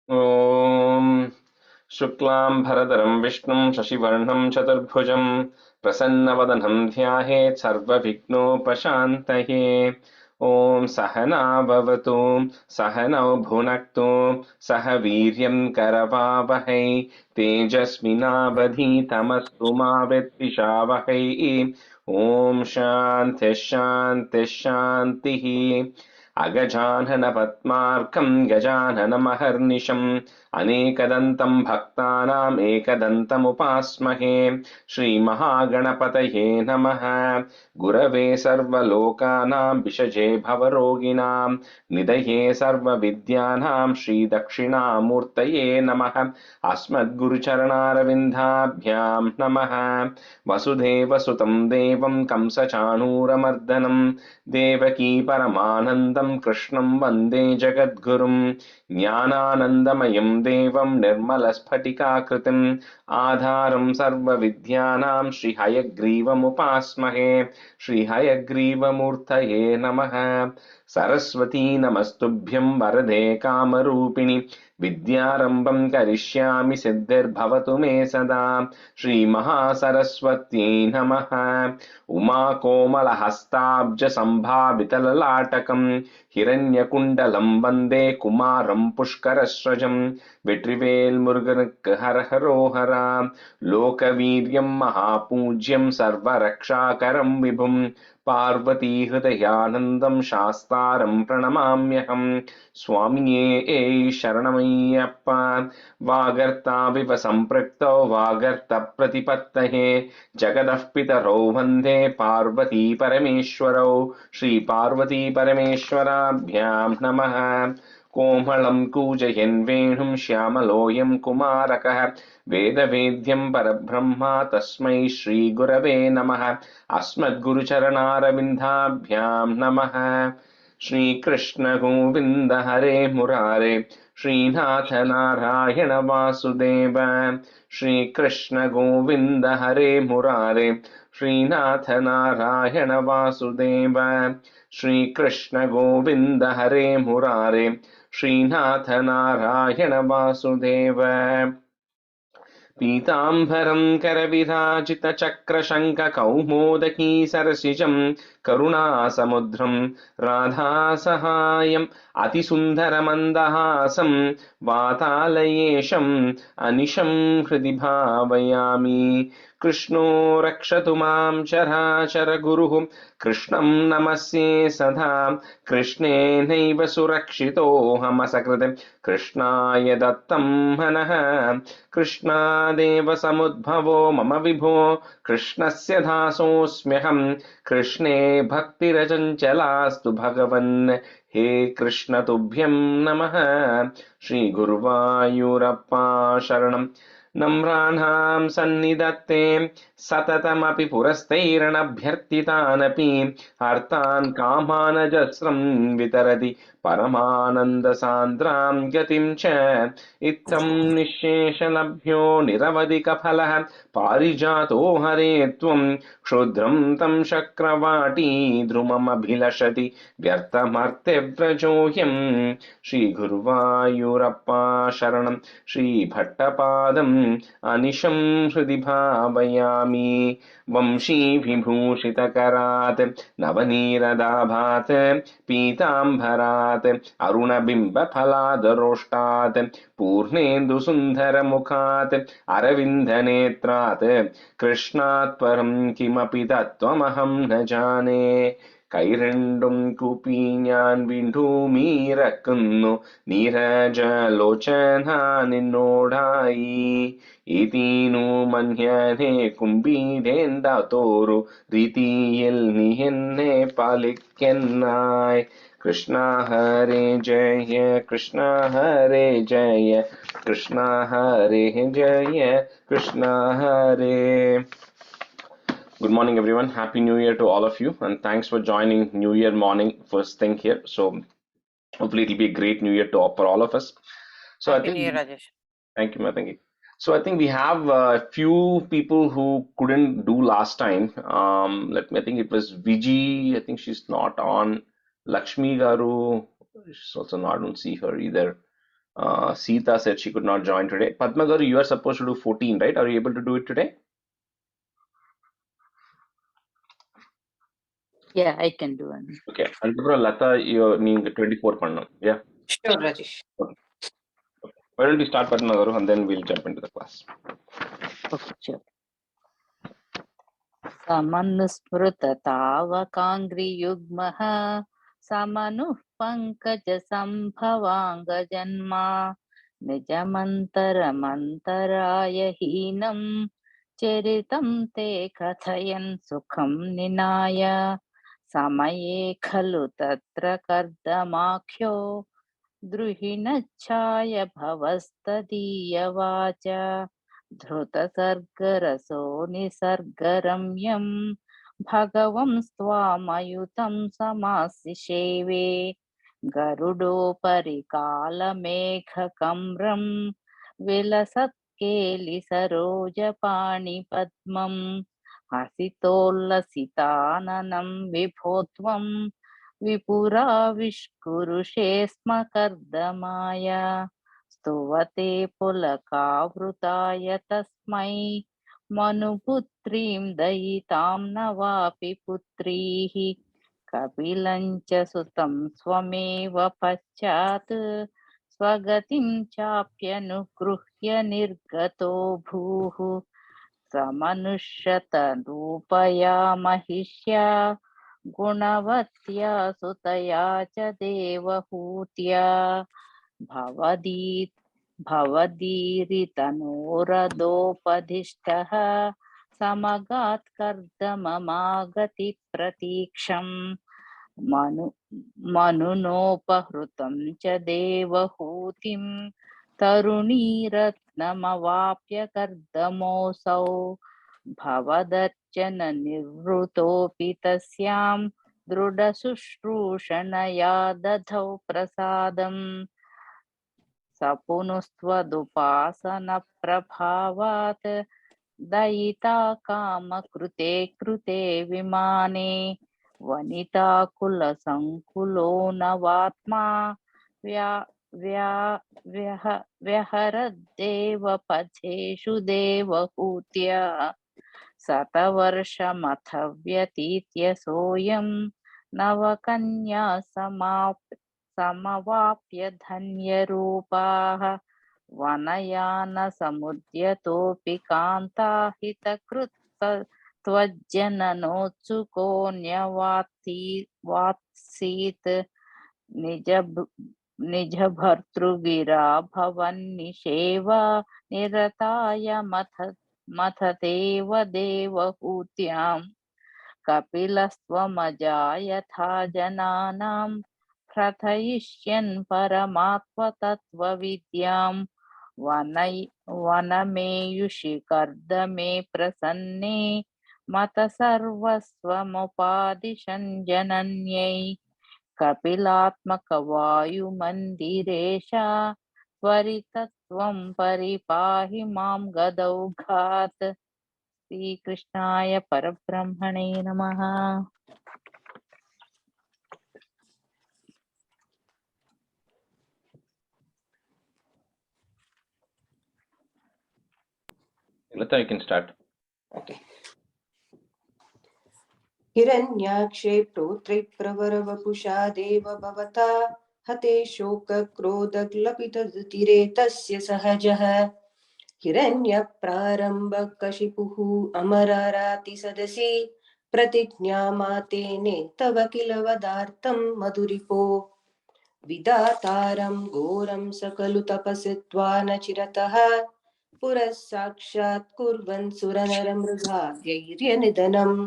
Om Shuklam Bharadaram Vishnum Shashivarnam Chaturbhujam Prasanna Dhyayet Sarva Vigno Pashantaye. Om Sahana Bhavatu Sahanau Bhunaktu Sahaviryam Karavavahai Tejasvinavadhitamastu ma Vedvishavahai. Om Shanti Shanti Shanti. अगजानन पद्मार्कं गजाननमहर्निशम् अनेकदन्तं भक्तानाम् एकदन्तमुपास्महे श्रीमहागणपतये नमः गुरवे सर्वलोकानां विषजे भवरोगिणां निधये सर्वविद्यानां श्रीदक्षिणामूर्तये नमः अस्मद्गुरुचरणारविन्दाभ्यां नमः वसुदेवसुतं देवं कंसचाणूरमर्दनं देवकी परमानन्दं कृष्णं वन्दे जगद्गुरुं ज्ञानानन्दमयं देवं निर्मलस्फटिकाकृतिम् आधारं सर्वविद्यानां श्रीहयग्रीवमुपास्महे श्रीहयग्रीवमूर्तये नमः सरस्वती नमस्तुभ्यं वरदे कामरूपिणि विद्यारम्भं करिष्यामि सिद्धिर्भवतु मे सदा श्रीमहासरस्वत्यै नमः उमाकोमलहस्ताब्जसम्भावितललाटकं हिरण्यकुण्डलं वन्दे कुमारं पुष्करस्रजं வெற்றிவேல் முருகனுக்கு ஹரஹரோஹரா லோகவீரியம் மகாபூஜ்யம் சர்வரக்ஷாகரம் விபும் பார்வதி ஹிருதயானந்தம் சாஸ்தாரம் பிரணமாம்யகம் சுவாமியே சரணமையப்பா வாகர்த்தாவிவ சம்பிரக்தோ வாகர்த்த பிரதிபத்தயே जगदः पितरौ वन्दे पार्वती परमेश्वरौ श्रीपार्वती परमेश्वराभ्यां नमः कोमलं कूजयन् वेणुं श्यामलोऽयं कुमारकः वेदवेद्यं परब्रह्मा तस्मै श्रीगुरवे नमः अस्मद्गुरुचरणारविन्दाभ्यां नमः श्रीकृष्ण गोविन्द हरे मुरारे श्रीनाथ नारायण वासुदेव श्रीकृष्ण गोविन्द हरे मुरारे श्रीनाथ नारायण वासुदेव श्रीकृष्ण गोविन्द हरे मुरारे श्रीनाथ नारायण वासुदेव पीताम्बरं करविराजितचक्रशङ्खकौमोदकी सरसिजं करुणासमुद्रं राधासहायम् अतिसुन्दरमन्दहासं वातालयेशम् अनिशं हृदि भावयामि कृष्णो रक्षतु मां चराचरगुरुः कृष्णं नमस्ये सदा कृष्णेनैव सुरक्षितोऽहमसकृते कृष्णाय दत्तं मनः कृष्णादेव समुद्भवो मम विभो कृष्णस्य दासोऽस्म्यहं कृष्णे भक्तिरचञ्चलास्तु भगवन् हे कृष्ण तुभ्यं नमः श्रीगुरुवायूरप्पा शरणं नम्राणां सन्निधत्ते सततमपि पुरस्तैरणभ्यर्थितानपि अर्थान् कामानजस्रं वितरति परमानन्दसान्द्रां गतिं च इत्थं निःशेषलभ्यो निरवधिकफलः पारिजातो हरे त्वं क्षुद्रं तं शक्रवाटी ध्रुममभिलषति व्यर्थमर्त्यव्रजोऽयं श्रीगुरुवायूरप्पा शरणं श्रीभट्टपादम् अनिशं हृदि भावयामि वंशीविभूषितकरात् नवनीरदाभात् पीताम्बरात् अरुणबिम्बफलादरोष्टात् पूर्णेन्दुसुन्दरमुखात् अरविन्दनेत्रात् कृष्णात् परं किमपि तत्त्वमहं न जाने കൈരണ്ടും കൂപ്പി ഞാൻ വീണ്ടുമീറക്കുന്നു നീരജലോചന നിന്നോടായി ഇതീനു മന്യനെ കുംഭീരേണ്ടാത്തോരു രീതിയിൽ നീ എന്നെ പാലിക്കെന്നായി കൃഷ്ണ ഹരേ ജയ കൃഷ്ണ ഹരേ ജയ കൃഷ്ണ ഹരേ ജയ കൃഷ്ണ ഹരേ. Good morning, everyone. Happy New Year to all of you, and thanks for joining New Year morning first thing here. So hopefully it'll be a great New Year for all of us. So I Happy think, New Year, Rajesh. thank you, ma, thank you. So I think we have a few people who couldn't do last time. I think it was Viji. I think she's not on. Lakshmi Garu, she's also not. I don't see her either. Sita said she could not join today. Padma Garu, you are supposed to do 14, right? Are you able to do it today? Yeah, I can do it. Okay. Andupra Lata, you need 24 pannam. Yeah. Sure, Rajesh. Okay. Why don't we start Padma Garu and then we'll jump into the class. Okay, sure. समनुस्मृततावकाङ्घ्रियुग्मः समनुः पङ्कजसम्भवाङ्गजन्मा निजमन्तरमन्तराय हीनं चरितं ते कथयन् सुखं निनाय समये खलु तत्र कर्दमाख्यो द्रुहिणच्छाय भवस्तदीयवाच धृतसर्गरसो निसर्गरम्यं भगवंस्त्वामयुतं समासिषेवे गरुडोपरि कालमेघकम्रं विलसत्केलिसरोजपाणिपद्मं हसितोल्लसिताननं विभो त्वं विपुराविष्कुरुषे स्म कर्दमाय स्तुवते पुलकावृताय तस्मै मनुपुत्रीं दयितां न वापि पुत्रीः कपिलं च सुतं स्वमेव पश्चात् स्वगतिं चाप्यनुगृह्य निर्गतो भूः समनुष्यतरूपया महिष्या गुणवत्या सुतया च देवहूत्या भवदीरितनोरदोपदिष्टः समगात् कर्दममागति प्रतीक्षम् मनुनोपहृतं च देवहूतिं तरुणीरत्नमवाप्य कर्दमोऽसौ भवदर्चन निवृतोऽपि तस्यां दृढशुश्रूषणया दधौ प्रसादम् सपुनस्त्वदुपासनप्रभावात् दयिता कामकृते कृते विमाने वनिताकुलसङ्कुलो नवात्मा व्यहरद्देव पथेषु देवहूत्या शतवर्षमथ व्यतीत्य सोऽयं नवकन्या समवाप्य धन्यरूपाः वनयानसमुद्यतोऽपि कान्ताहितकृत् त्वज्जननोत्सुकोऽन्यवात्सीत् निजभर्तृगिरा भवन्निषेवा निरताय मथतेव देवहूत्याम् कपिलस्त्वमजायथा जनानां प्रथयिष्यन् परमात्मतत्त्वविद्यां वनमेयुषि कर्दमे प्रसन्ने मत सर्वस्वमुपादिशन् जनन्यै कपिलात्मकवायुमन्दिरेशा त्वरितत्वं परिपाहि मां गदौघात् श्रीकृष्णाय परब्रह्मणे नमः। Lata, you can start. Okay. हिरण्याक्षे प्रोत्रिप्रवरवपुषा देव भवता हते शोकक्रोधग्लपितरुतिरे तस्य सहजः हिरण्यप्रारम्भकशिपुः अमराराति सदसि प्रतिज्ञामातेने तव किल वदार्थं मधुरिपो विदातारं घोरं सकलु तपसित्वा न चिरतः पुरः साक्षात् कुर्वन् सुरनरमृगा धैर्यनिधनम्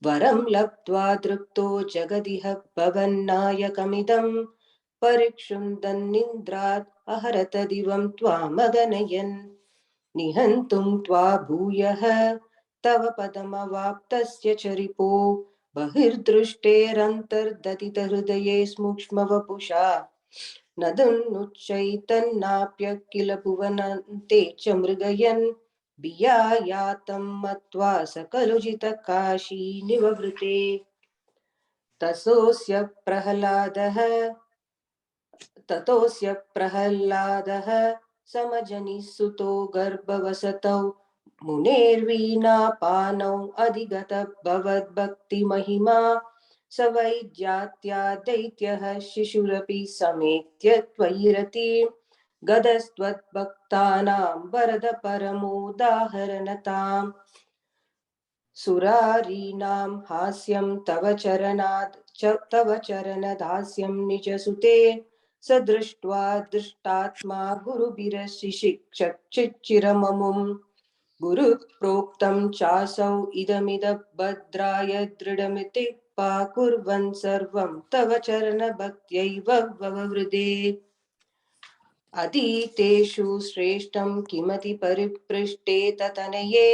वरं लब्ध्वा दृप्तो जगदिह भवन्नायकमिदं परिक्षुन्दन्निन्द्रात् अहरत दिवं त्वामगनयन् निहन्तुं त्वा भूयः तव पदमवाप्तस्य चरिपो बहिर्दृष्टेरन्तर्दतितहृदये सूक्ष्मवपुषा नदनुच्चैतन्नाप्य किल भुवनन्ते च मृगयन् बियायातं मत्वा सकलुजितकाशी निववृते तसोऽस्य प्रह्लादः ततोऽस्य प्रह्लादः समजनिसुतो गर्भवसतौ मुनेर्वीणापानौ अधिगतः भवद्भक्तिमहिमा स वैज्यात्या दैत्यः शिशुरपि समेत्य त्वयि रतिं गदस्त्वद्भक्तानां वरद परमोदाहरणताम् सुरारीणां हास्यं तव चरणदास्यं निजसुते स दृष्ट्वा दृष्टात्मा गुरुभिरशिशिक्षचिच्चिरममुम् गुरुप्रोक्तं चासौ इदमिदभद्राय दृढमिति पाकुर्वन् सर्वं तव चरणभक्त्यैव वववृदे अधीतेषु श्रेष्ठं किमति परिपृष्टे ततनये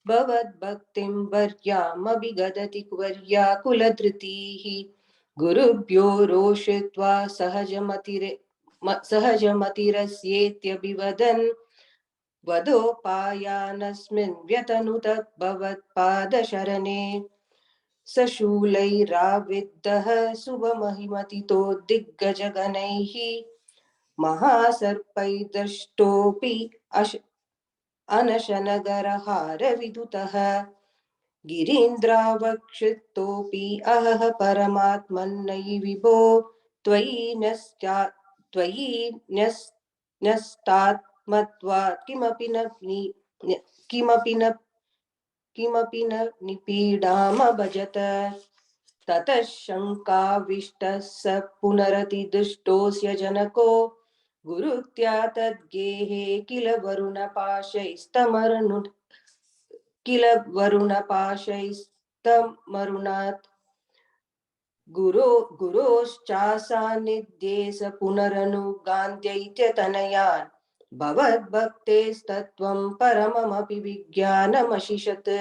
भवद्भक्तिं वर्यामभिगदति वर्या कुलधृतीः गुरुभ्यो रोषित्वा सहजमतिरस्येत्यभिवदन् वदोपायानस्मिन् व्यतनुत भवत्पादशरणे सशूलैराविद्धः शुभमहिमतितो दिग्गजगणैः महासर्पैर्दष्टोऽपि अनशनगरहारविदुतः गिरीन्द्रावक्षिप्तोऽपि अहः परमात्मन्नयि विभो त्वयि न्यस्तात्मत्वात् किमपि न निपीडामभजत ततः शङ्काविष्टः स पुनरतिदुष्टोऽस्य जनको गुरुत्या तद्गेहे किल वरुणपाशैस्तमरुणात् गुरोश्चासान्निध्ये स पुनरनुगान्त्यैत्यतनयान् भवद्भक्तेस्तत्त्वं परममपि विज्ञानमशिषत्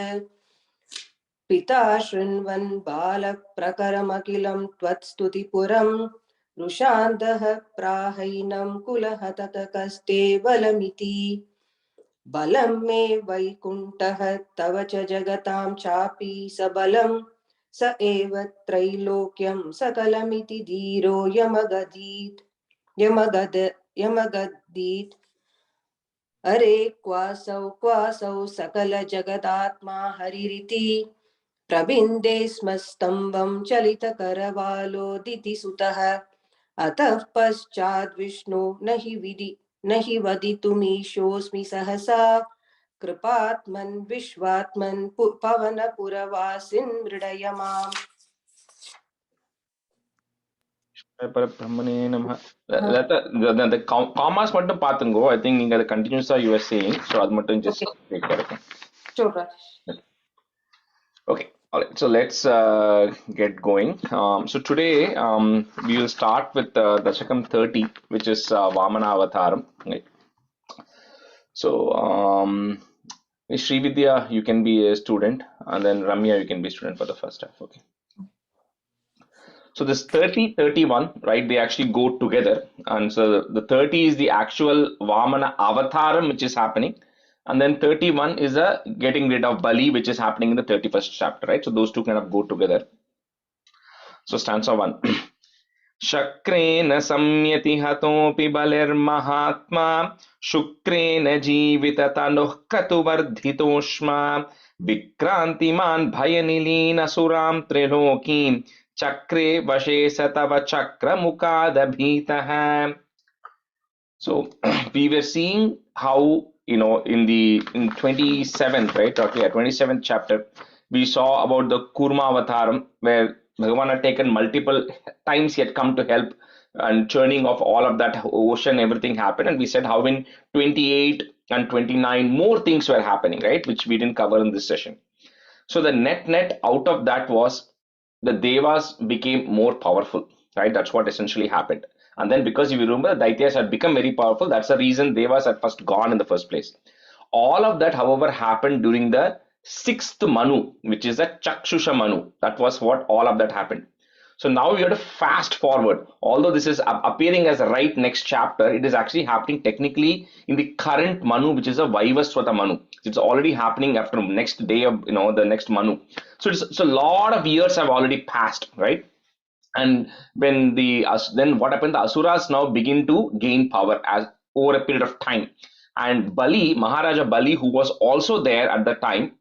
पिता शृण्वन् बालप्रकरमखिलं त्वत्स्तुतिपुरं रुषान्तः प्राहैनं कुलहतकस्ते बलमिति बलं मे वैकुण्ठः तव च जगतां चापि सबलं स एव त्रैलोक्यं सकलमिति धीरो यमगदीत् अरे क्वासौ सकलजगदात्मा हरिरिति प्रबिन्दे स्म स्तम्भं चलितकरवालोदिति सुतः अतः पश्चाद्विष्णु न हि वदितुमीशोऽस्मि सहसा कृपात्मन् विश्वात्मन् पवनपुरवासिन् मृडय माम् Parabrahmane Namaha. The commas மட்டும் பாத்துங்கோ. I think நீங்க the continuous you were saying. So அது மட்டும் just take care of it. Sure. Okay. All right. So let's get going. So today we will start with Dasakam 30, which is Vamana Avataram. Right. So Srividya, you can be a student, and then Ramya, you can be a student for the first half. Okay. So this 30, 31, right, they actually go together. And so the 30 is the actual Vamana Avataram, which is happening. And then 31 is a getting rid of Bali, which is happening in the 31st chapter, right? So those two kind of go together. So stanza 1. Shakrena samyati hatopi balir mahatma Shukrena jivitatanuh katuvardhitoshma Vikrantiman bhayanilina suram trilokim Chakre vashe satava chakra mukadabhitaha. So we were seeing how, in 27th, right? Okay, 27th chapter, we saw about the Kurma Avataram, where Bhagavan had taken multiple times he had come to help and churning of all of that ocean, everything happened. And we said how in 28 and 29 more things were happening, right? Which we didn't cover in this session. So the net out of that was the Devas became more powerful, right? That's what essentially happened. And then because if you remember, the Daityas had become very powerful. That's the reason Devas had first gone in the first place. All of that, however, happened during the 6th Manu, which is the Chakshusha Manu. That was what all of that happened. So now we have to fast forward. Although this is appearing as a right next chapter, it is actually happening technically in the current Manu, which is a Vaivaswata Manu. It's already happening after next day of the next Manu. So a lot of years have already passed, right? And when then what happened, the asuras now begin to gain power as over a period of time. And Bali, Maharaja Bali, who was also there at the time,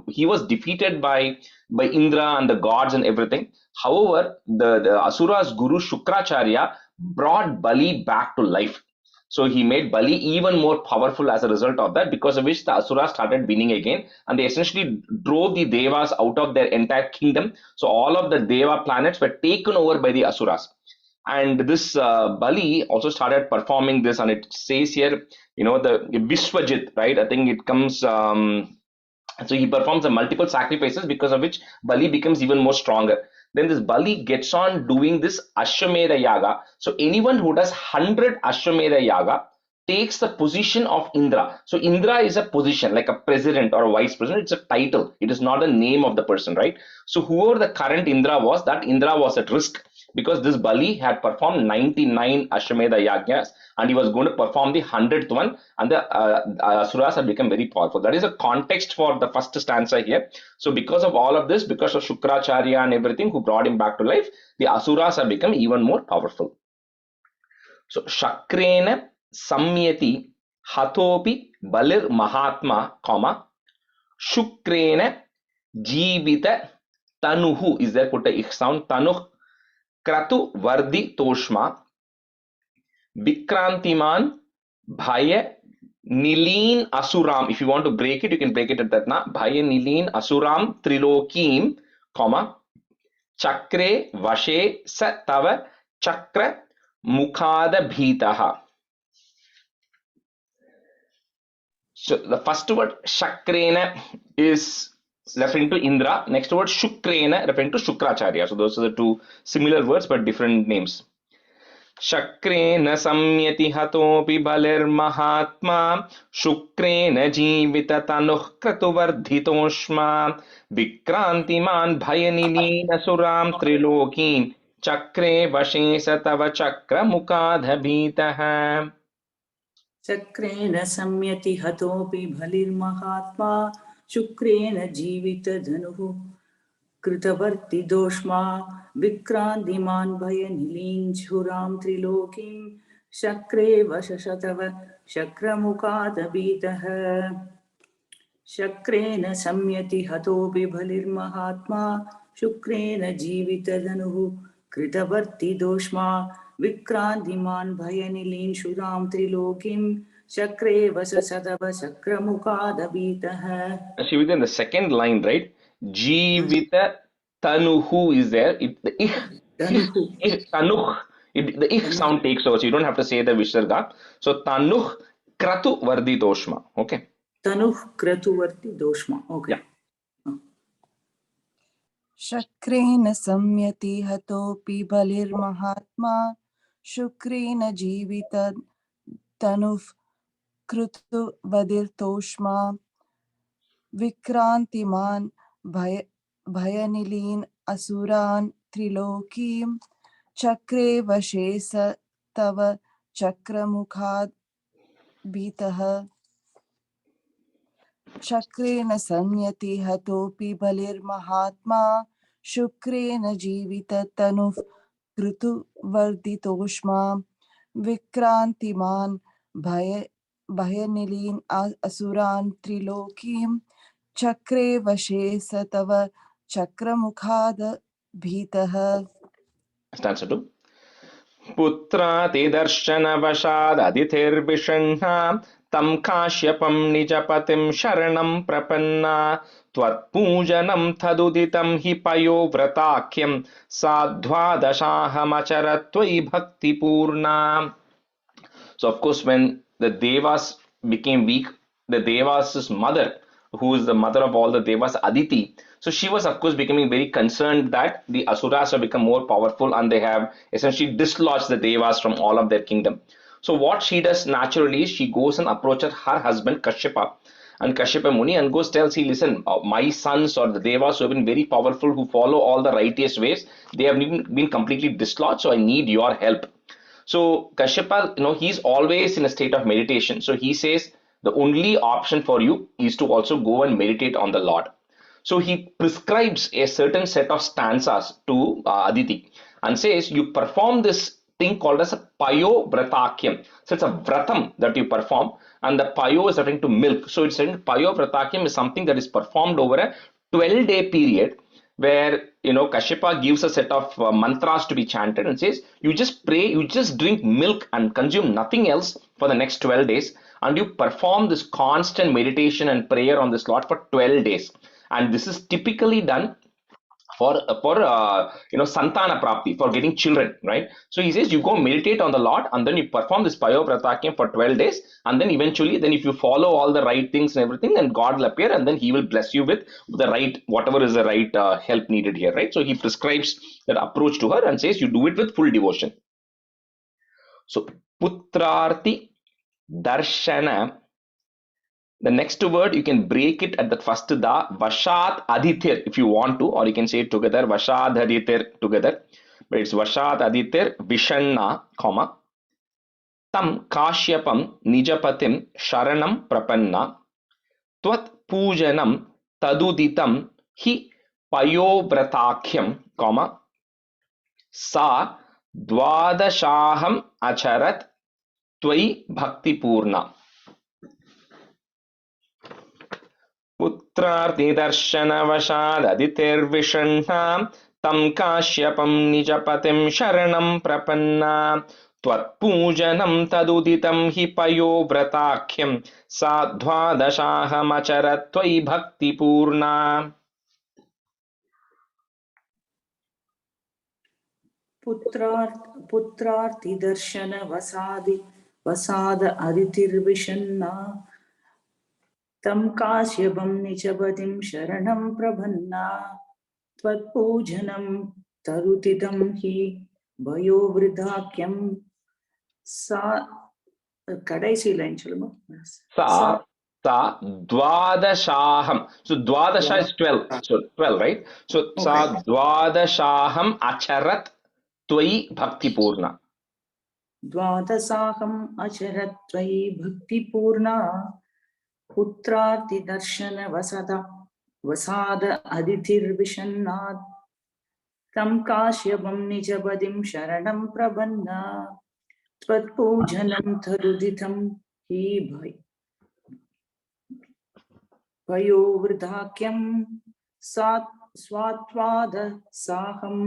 he was defeated by Indra and the gods and everything. However, the asuras guru Shukracharya brought Bali back to life. So he made Bali even more powerful as a result of that, because of which the asuras started winning again, and they essentially drove the devas out of their entire kingdom. So all of the deva planets were taken over by the asuras. And this Bali also started performing this, and it says here, the Vishwajit, right? I think it comes. So he performs the multiple sacrifices, because of which Bali becomes even more stronger. Then this Bali gets on doing this Ashwamedha Yaga. So anyone who does 100 Ashwamedha Yaga takes the position of Indra. So Indra is a position like a president or a vice president. It's a title. It is not the name of the person, right? So whoever the current Indra was, that Indra was at risk, because this Bali had performed 99 Ashwamedha Yagnas, and he was going to perform the 100th one, and the Asuras had become very powerful. That is a context for the first stanza here. So because of all of this, because of Shukracharya and everything who brought him back to life, the Asuras have become even more powerful. So Shakrena Samyati Hatopi Balir Mahatma, comma, Shukrena Jivita Tanuhu, is there put a ich sound, Tanuh Kratu Vardi Toshma Vikrantiman Bhaya Nileen Asuram. If you want to break it, you can break it at that na. Bhaya Nileen Asuram Trilokim, comma, Chakre Vashe Sa Tava Chakra Mukhada Bhitaha. So the first word Shakrena is referring to Indra. Next word Shukrena referring to Shukracharya. So those are the two similar words but different names. Shakrena samyati hatopi balir Shukrena jivita tanuh kratuvardhitoshma Vikrantiman bhayanilina suram trilokim Chakre vashe satava chakra mukadhabitaha. चक्रेण सम्यति हतोऽपि बलिर्महात्मा शुक्रेण जीवितधनुः कृतवर्ति दोष्मा विक्रान्तिमान् भयनिलीञ्छुरां त्रिलोकीं शक्रे वशशतव शक्रमुखादभीतः शक्रेण सम्यति हतोऽपि बलिर्महात्मा शुक्रेण जीवितधनुः कृतवर्ति दोष्मा विक्रान्तिमान् भयनिलीञ्छुरां त्रिलोकीं शक्रे वशशतव शक्रमुखादभीतः. Actually, within the second line, right? Jivita Tanuhu is there. The Tanuh, the ich sound takes over, so you don't have to say the Visarga. So Tanuh Kratu Vardi Doshma. Okay. Tanuh Kratu Vardi Doshma. Okay. Yeah. शक्रेण सम्यति हतोऽपि बलिर्महात्मा शुक्रेण जीवित तनुः कृतवदिर्तोष्मा विक्रान्तिमान् भयनिलीन् असुरान् त्रिलोकीं चक्रे वशे स तव चक्रमुखाद् भीतः शक्रेण संयति हतोऽपि बलिर्महात्मा शुक्रेण जीवित तनुः कृतुवर्धितोष्मा विक्रान्तिमान् भयनिलीन् असुरान् त्रिलोकीं चक्रे वशे स तव चक्रमुखाद् भीतः. Stanza 2. पुत्रातिदर्शनवशाददितिर्विषण्णा तं काश्यपं निजपतिं शरणं प्रपन्ना त्वत्पूजनं तदुदितं हि पयोव्रताख्यं साध्वादशाहमचरत् त्वयि भक्तिपूर्णा. So of course, when the Devas became weak, the Devas' mother, who is the mother of all the Devas, Aditi, so she was of course becoming very concerned that the Asuras have become more powerful and they have essentially dislodged the Devas from all of their kingdom. So what she does naturally is she goes and approaches her husband Kashyapa and Kashyapa Muni and goes tells he, listen, my sons or the Devas who have been very powerful, who follow all the righteous ways, they have been completely dislodged, so I need your help. So Kashyapa, he's always in a state of meditation. So he says the only option for you is to also go and meditate on the Lord. So he prescribes a certain set of stanzas to Aditi. and says you perform this thing called as a payo vratakyam. So it's a vratam that you perform, and the payo is referring to milk. So it's saying payo vratakyam is something that is performed over a 12-day period, where Kashyapa gives a set of mantras to be chanted and says you just pray, you just drink milk and consume nothing else for the next 12 days, and you perform this constant meditation and prayer on this Lord for 12 days. And this is typically done for santana prapti, for getting children, right? So he says you go meditate on the Lord, and then you perform this payo vratakyam for 12 days, and then eventually, then if you follow all the right things and everything, then God will appear, and then he will bless you with the right, whatever is the right help needed here, right? So he prescribes that approach to her and says you do it with full devotion. So putrarti darshana. The next word, you can break it at the first da, vashat adithir, if you want to, or you can say it together, vashat adithir together. But it's vashat adithir vishanna, comma. Tam kashyapam nijapatim sharanam prapanna. Tvat pujanam taduditam hi payovratakyam, comma. Sa dvadashaham acharat tvai bhakti purna. पुत्रार्तिदर्शनवशाददितिर्विषण्णां तं काश्यपं निजपतिं शरणं प्रपन्ना त्वत्पूजनं तदुदितं हि पयोव्रताख्यं सा द्वादशाहमचरत् त्वयि भक्तिपूर्णा. पुत्रार्तिदर्शन वसाद अदितिर्विषन्ना तं काश्यपं निजपतिं शरणं प्रपन्ना त्वत्पूजनं तरुतितं हि भयोवृधाख्यं सा. கடைசி லைன் சொல்லுங்க. Sa dvadashaham. So dvadasha is 12. So 12, right? So sa dvadashaham acharat tvai bhakti purna. द्वादशाहम् अचरत् त्वयि भक्तिपूर्णा पुत्रार्तिदर्शन वसाद अदितिर्विषन्नात् तं काश्यपं निजपदिं शरणं प्रपन्ना त्वत्पूजनं तरुदितं हि भयोवृधाख्यं स्वात्वादसाहम्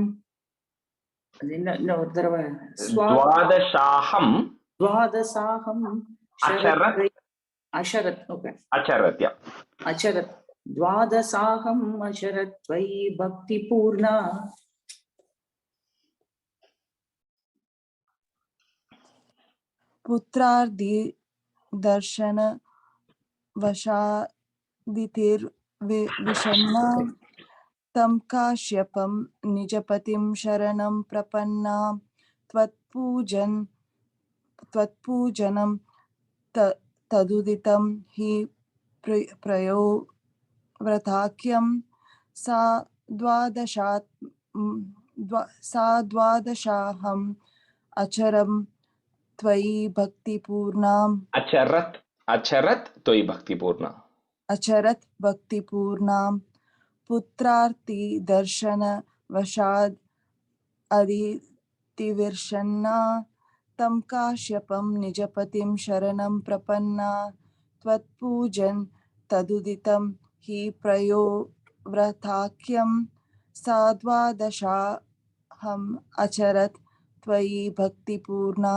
द्वादशाहम् अशरत्. Okay, अचरत्, yeah. अचरत् द्वादशाहम् अचरत् त्वयि भक्तिपूर्णा. पुत्रार्धि दर्शन वशादितिर्विषण्णा तं काश्यपं निजपतिं शरणं प्रपन्ना त्वत्पूजनं तदुदितं हि प्रयोव्रताख्यं सा द्वादशाहम् अचरं त्वयि भक्तिपूर्णाम्. अचरत् त्वयि भक्तिपूर्णा. अचरत् भक्तिपूर्णाम्. पुत्रार्ति दर्शन वशाद अदितिर्विषण्णा तं काश्यपं निजपतिं शरणं प्रपन्ना त्वत्पूजन तदुदितं हि प्रयोव्रताख्यं सा द्वादशाहम् अचरत् त्वयि भक्तिपूर्णा.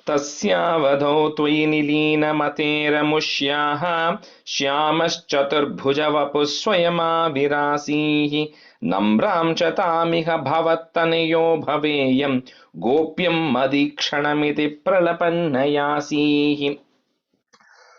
तस्यावधौ त्वयि निलीनमतेरमुष्याः श्यामश्चतुर्भुजवपुः स्वयमाविरासीः नम्रां च तामिह भवत्तनयो भवेयं गोप्यं मदीक्षणमिति प्रलपन्नयासीः.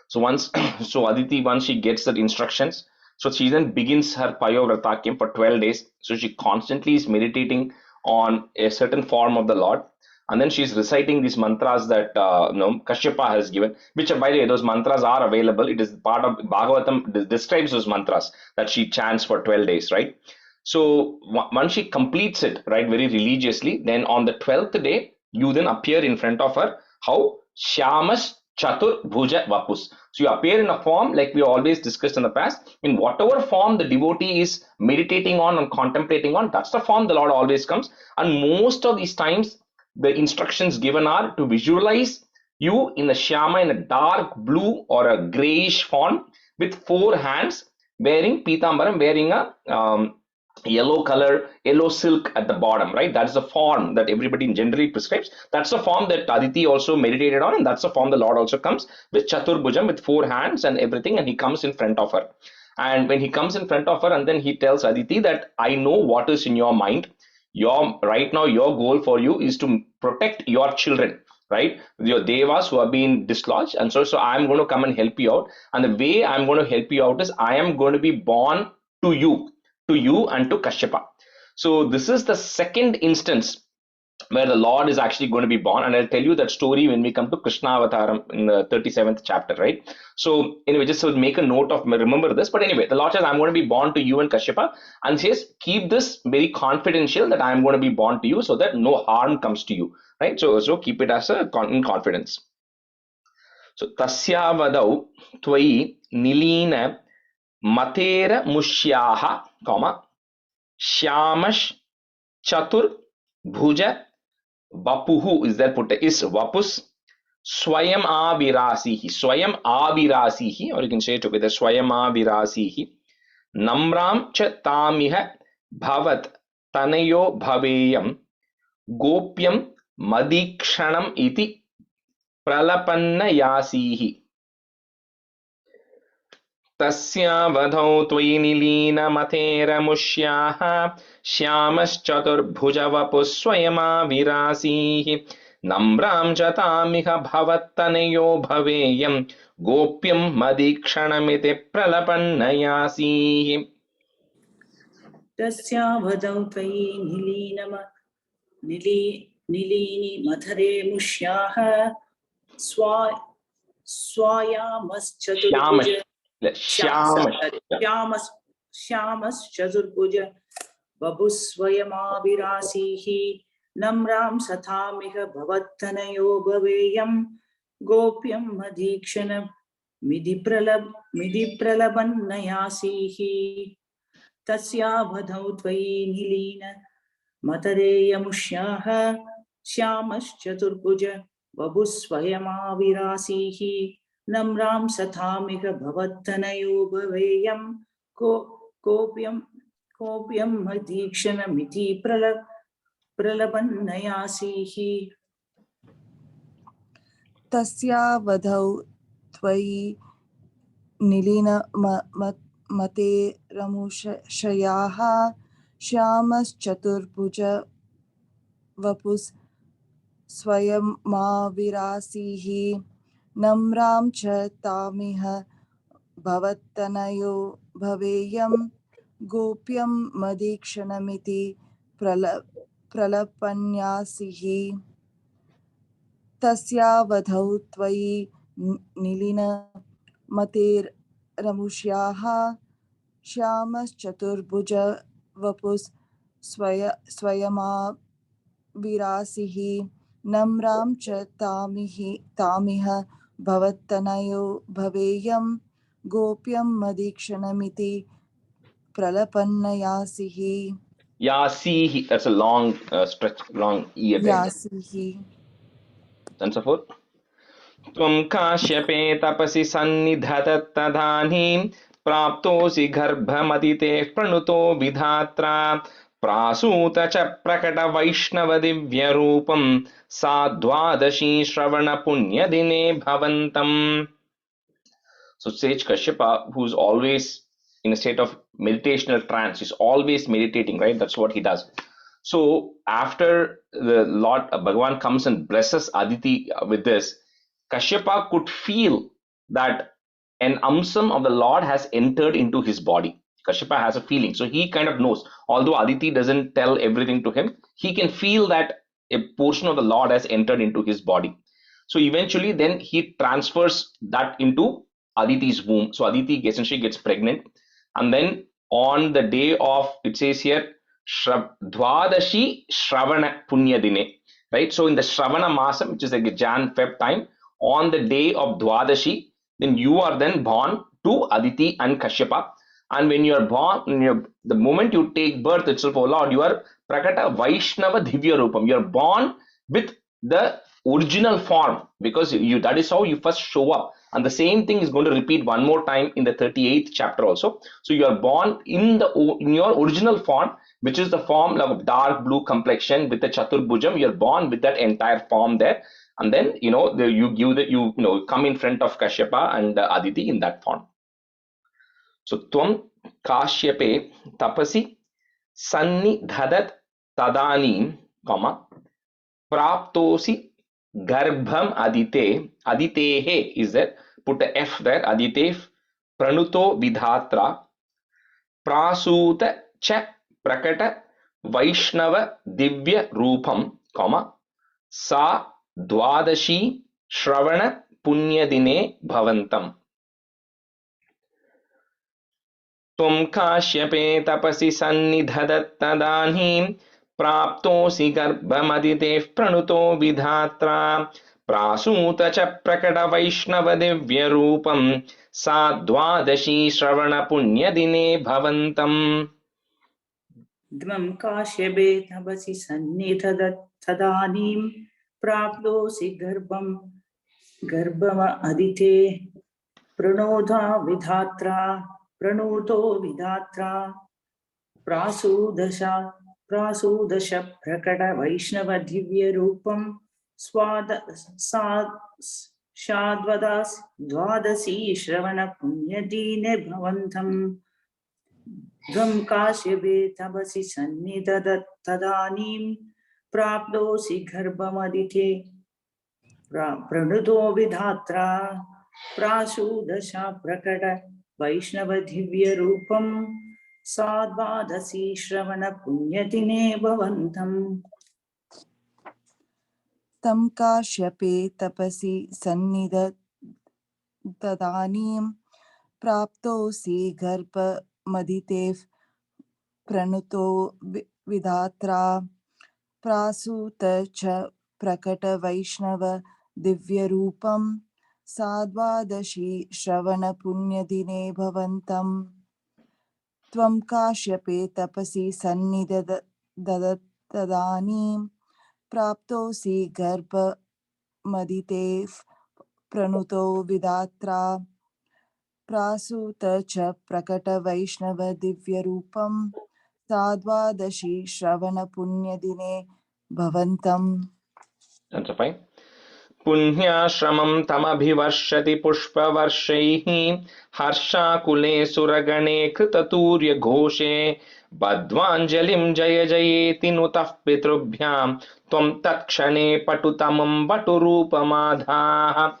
So Aditi, once she gets the instructions, so she then begins her payovratakyam for 12 days. So she constantly is meditating on a certain form of the Lord. And then she's reciting these mantras that Kashyapa has given, which, by the way, those mantras are available. It is part of Bhagavatam, describes those mantras that she chants for 12 days, right? So once she completes it, right, very religiously, then on the 12th day, you then appear in front of her. How? Shyamas Chatur Bhuja Vapus. So you appear in a form like we always discussed in the past. In whatever form the devotee is meditating on and contemplating on, that's the form the Lord always comes. And most of these times, the instructions given are to visualize you in a Shyama, in a dark blue or a grayish form with four hands, wearing Pitambaram, wearing a yellow color, yellow silk at the bottom, right? That's the form that everybody generally prescribes. That's the form that Aditi also meditated on, and that's the form the Lord also comes with Chaturbhujam, with four hands and everything, and he comes in front of her. And when he comes in front of her, and then he tells Aditi that I know what is in your mind. Your right now, your goal for you is to protect your children, right? Your devas who have been dislodged, and so I'm going to come and help you out. And the way I'm going to help you out is I am going to be born to you and to Kashyapa. So this is the second instance where the Lord is actually going to be born, and I'll tell you that story when we come to Krishna Avataram in the 37th chapter, right? So anyway, just to make a note of, remember this. But anyway, the Lord says, I'm going to be born to you and Kashyapa, and says, keep this very confidential that I'm going to be born to you so that no harm comes to you, right? So keep it as in confidence. So tasya vadau tvai nilina matera mushyaha, comma, Shyamash Chatur Bhuja Vapuhu is there put is Vapus Swayam Avirasihi, or you can say it together, Swayam Avirasihi Namram Cha Tamiha Bhavat Tanayo Bhaveyam Gopyam Madikshanam iti Pralapanna तस्यावधौ त्वयि नीलीनमतेरमुष्याः श्यामश्चतुर्भुजवपुः स्वयमाविरासीः नम्रां च तामिह भवत्तनयो भवेयं गोप्यं मदीक्षणमिति प्रलपन्नयासीः तस्यावधौ त्वयि निलीनि मधरे मुष्याः स्वायामश्चतुर्भुज श्यामश्चतुर्भुज बभुस्वयमाविरासीः नम्रां सतामिह भवत्तनयो भवेयं गोप्यं मदीक्षणमिति प्रलपन्नयासीः तस्यावधौ त्वयि निलीन मतरेयमुष्याः श्यामश्चतुर्भुज बभुस्वयमाविरासीः नम्रां सतामिह भवत्तनयो भवेयं कोप्यं मदीक्षणमिति प्रलपन्नयासीः तस्यावधौ त्वयि निलीनमतेरमुषयाः श्यामश्चतुर्भुज वपुः स्वयमाविरासीः नम्रां च तामिह भवत्तनयो भवेयं गोप्यं मदीक्षणमिति प्रलपन्यासीः तस्यावधौ त्वयि निलीनमतेरमुष्याः श्यामश्चतुर्भुज वपुः स्वयमाविरासीः नम्रां च तामिह भवत्तनयो भवेयं गोप्यं मदीक्षणमिति प्रलपन्नयासीः Yasihi, that's a long stretch, long E at the end. यासीः And so forth. त्वं काश्यपे तपसि सन्निधत्तदानीं प्राप्तोऽसि गर्भमदितेः प्रणुतो विधात्रा प्रासूत च प्रकटवैष्णवदिव्यरूपं सा द्वादशी श्रवणपुण्यदिने भवन्तम्. So sage Kashyapa, who's always in a state of meditational trance, he's always meditating, right? That's what he does. So after the Lord Bhagavan comes and blesses Aditi with this, Kashyapa could feel that an amsam of the Lord has entered into his body. Kashyapa has a feeling. So he kind of knows. Although Aditi doesn't tell everything to him, he can feel that a portion of the Lord has entered into his body. So eventually then he transfers that into Aditi's womb. So Aditi essentially gets pregnant. And then on the day of, it says here, Dwadashi Shravana Punya Dine, right? So in the Shravana Masam, which is like a Jan Feb time, on the day of Dwadashi, then you are then born to Aditi and Kashyapa. And when you are born, the moment you take birth itself, O Lord, you are Prakata Vaishnava Divya Rupam. You are born with the original form, because that is how you first show up. And the same thing is going to repeat one more time in the 38th chapter also. So you are born in your original form, which is the form of dark blue complexion with the Chaturbhujam. You are born with that entire form there. And then you come in front of Kashyapa and Aditi in that form. So Tvam Kashyape Tapasi Sannidhadat Tadanim, Praptosi Garbham Aditehe is there, put a F there, Aditev Pranuto Vidhatra Prasuta Cha Prakata Vaishnava Divya Rupam, Sa Dwadashi Shravana Punyadine Bhavantam. Tvam Kashype Tapasi Sannidhadat Tadanim Praptosi Garbhamaditev Pranuto Vidhatra Prasuta Cha Prakata Vaishnava Divya Rupam Sa Dwadashi Shravana Punyadine Bhavantam. Dvam kashyebe tabasi sannidhadat praptosi garbham adite pranuto vidhatra prasudasha prakata vaishnava divya rupam shadvadas dvadasi shravana punyadine bhavantam. Dvam kashyebe tabasi sannidhadat tadanim praptosi garbhamadite pranuto vidhatra prasudasha prakata vaishnava divya rupam sadvadasi shravana punyatine bhavantam. Tam Kashyape tapasi sannidhanim praptosi garpa maditev pranuto vidhatra prasuta cha prakata vaishnava divya rupam sadvadashi shravana punyadine bhavantam. Tvam Kashyape tapasi sannidhanim praptosi garpa maditev pranuto vidhatra prasuta cha prakata vaishnava divya rupam sadvadashi shravana punyadine bhavantam. That's fine. Punyashramam tamabhivarshati pushpavarshaihi harshakule suragane kritaturya ghoshe badvanjalim jaya jayeti nutah pitrubhyam tvam takshane patutamam vaturupamadha.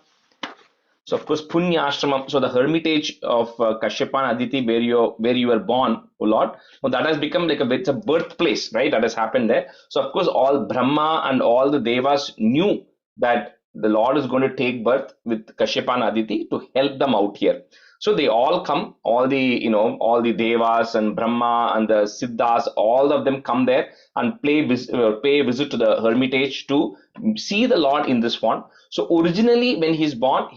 So of course Punya Ashramam, so the hermitage of Kashyapa and Aditi where you were born, O Lord, so that has become like it's a birthplace, right? That has happened there. So of course all Brahma and all the Devas knew that the Lord is going to take birth with Kashyapa and Aditi to help them out here. So they all come, all the Devas and Brahma and the Siddhas, all of them come there and pay a visit to the hermitage to see the Lord in this form. So originally when he's born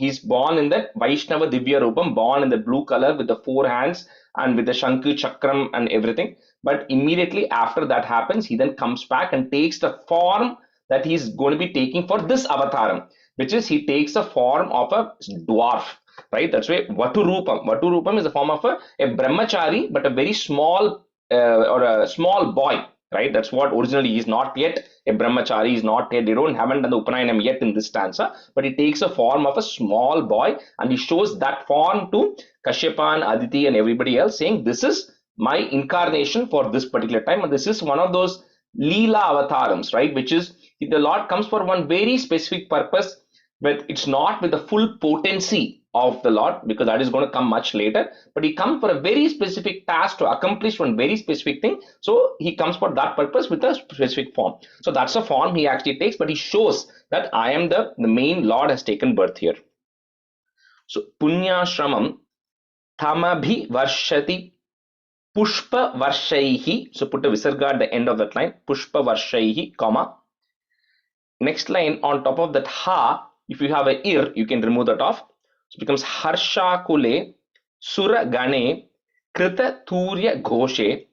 in that Vaishnava Divya Rupam, born in the blue color with the four hands and with the Shankhu Chakram and everything. But immediately after that happens, he then comes back and takes the form that he's going to be taking for this avataram, which is he takes the form of a dwarf, right? That's why Vaturupam. Vaturupam is the form of a brahmachari, but a very small or a small boy, right? That's what originally he is not yet a brahmachari, is not yet, haven't done the Upanayana yet in this stanza, but he takes a form of a small boy and he shows that form to Kashyapa and Aditi and everybody else, saying this is my incarnation for this particular time, and this is one of those Leela avatarams, right? Which is the Lord comes for one very specific purpose, but it's not with the full potency of the Lord, because that is going to come much later, but he comes for a very specific task to accomplish one very specific thing. So he comes for that purpose with a specific form. So that's the form he actually takes, but he shows that I am the main Lord has taken birth here. So Punyashramam Tamabhi Varshati Pushpa Varshaihi. So put a visarga at the end of that line. Pushpa Varshaihi, comma. Next line on top of that ha, If you have a ir, you can remove that off. So it becomes harsha kule sura gane krita turya ghoshe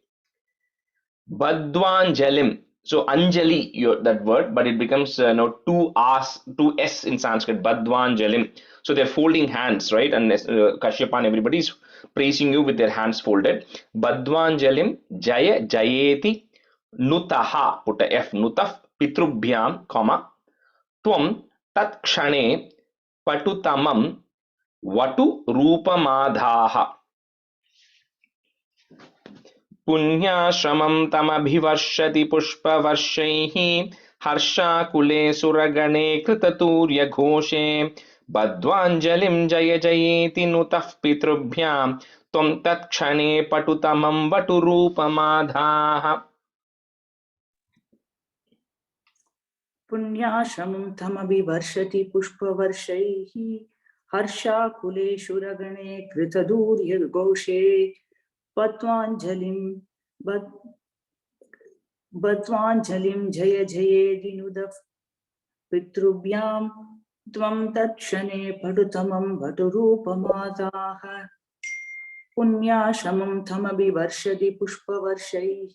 badwanjalim. So anjali, that word, but it becomes two s in Sanskrit. Badwanjalim. So they're folding hands, right? And Kashyapa and everybody is praising you with their hands folded. Badwanjalim jaya jayeti nutaha, put a f, nutaf pitrubhyam, comma tvam tat kshane patutamam vatu rupamadaha. पुण्याश्रमं तमभिवर्षति पुष्पवर्षैः हर्षाकुले सुरगणे कृततूर्यघोषे बद्ध्वाञ्जलिं जय जयेति नुतः पितृभ्यां त्वं तत्क्षणे पटुतमं वटुरूपमाधाः. पुण्याश्रमं तमभिवर्षति पुष्पवर्षैः हर्षाकुलेषु रगणे कृतदूर्यघोषे बद्ध्वाञ्जलिं जय जयेति नुतः पितृभ्यां त्वं तत्क्षणे पटुतमं वटुरूपमादाः. पुण्याश्रमं तमभिवर्षति पुष्पवर्षैः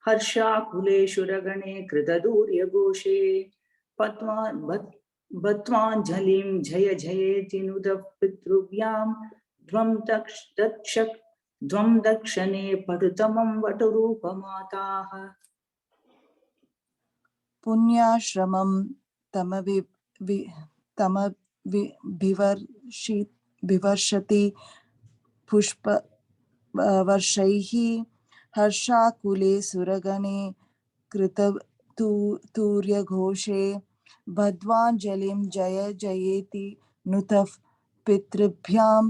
हर्षाकुलेषु रगणे कृतदूर्यघोषे बद्ध्वाञ्जलिं जय जयेति नुतः पितृभ्यां त्वं दक्षणे पटुतमं वटुरूपमाताः. पुण्याश्रमं तमभिवर्षति पुष्पवर्षैः हर्षाकुले सुरगणे कृततूर्यघोषे बद्ध्वाञ्जलिं जय जयेति नुतः पितृभ्यां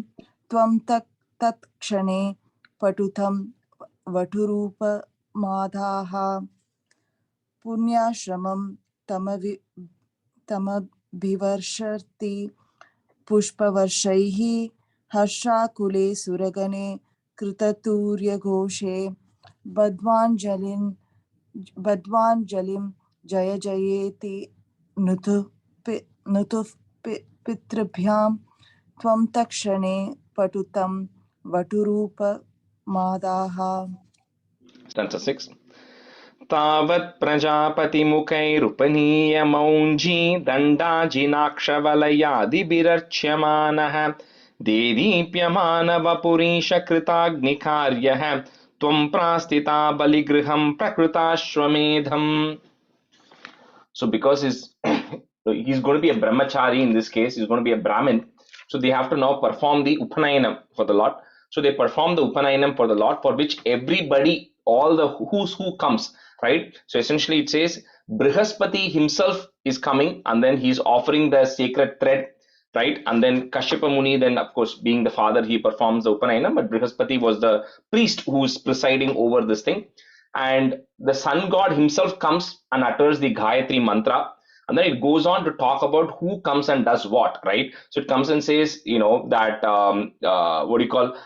त्वं तत्क्षणे पटुतं वटुरूपमादाः. पुण्याश्रमं तमभिवर्षति पुष्पवर्षैः हर्षाकुले सुरगणे कृततूर्यघोषे बद्ध्वाञ्जलिं जय जयेति नुतुः पितृभ्यां त्वं तत्क्षणे पटुतं वटुरूपमादाः. Stanza 6. तावत् प्रजापतिमुखैरुपनीयमौञ्जी दण्डाजिनाक्षवलयादिभिरर्च्यमानः देदीप्यमानवपुरीशकृताग्निकार्यः त्वं प्रास्थिता बलिगृहं प्रकृताश्वमेधम्. So because he's going to be a brahmachari in this case, he's going to be a Brahmin. So they have to now perform the Upanayanam for the Lord. So they perform the Upanayanam for the Lord, for which everybody, all the who's who comes, right? So essentially it says Brihaspati himself is coming, and then he's offering the sacred thread, right? And then Kashyapa Muni, then of course being the father, he performs the Upanayanam, but Brihaspati was the priest who is presiding over this thing. And the sun god himself comes and utters the Gayatri mantra, and then it goes on to talk about who comes and does what, right? So it comes and says, that what do you call,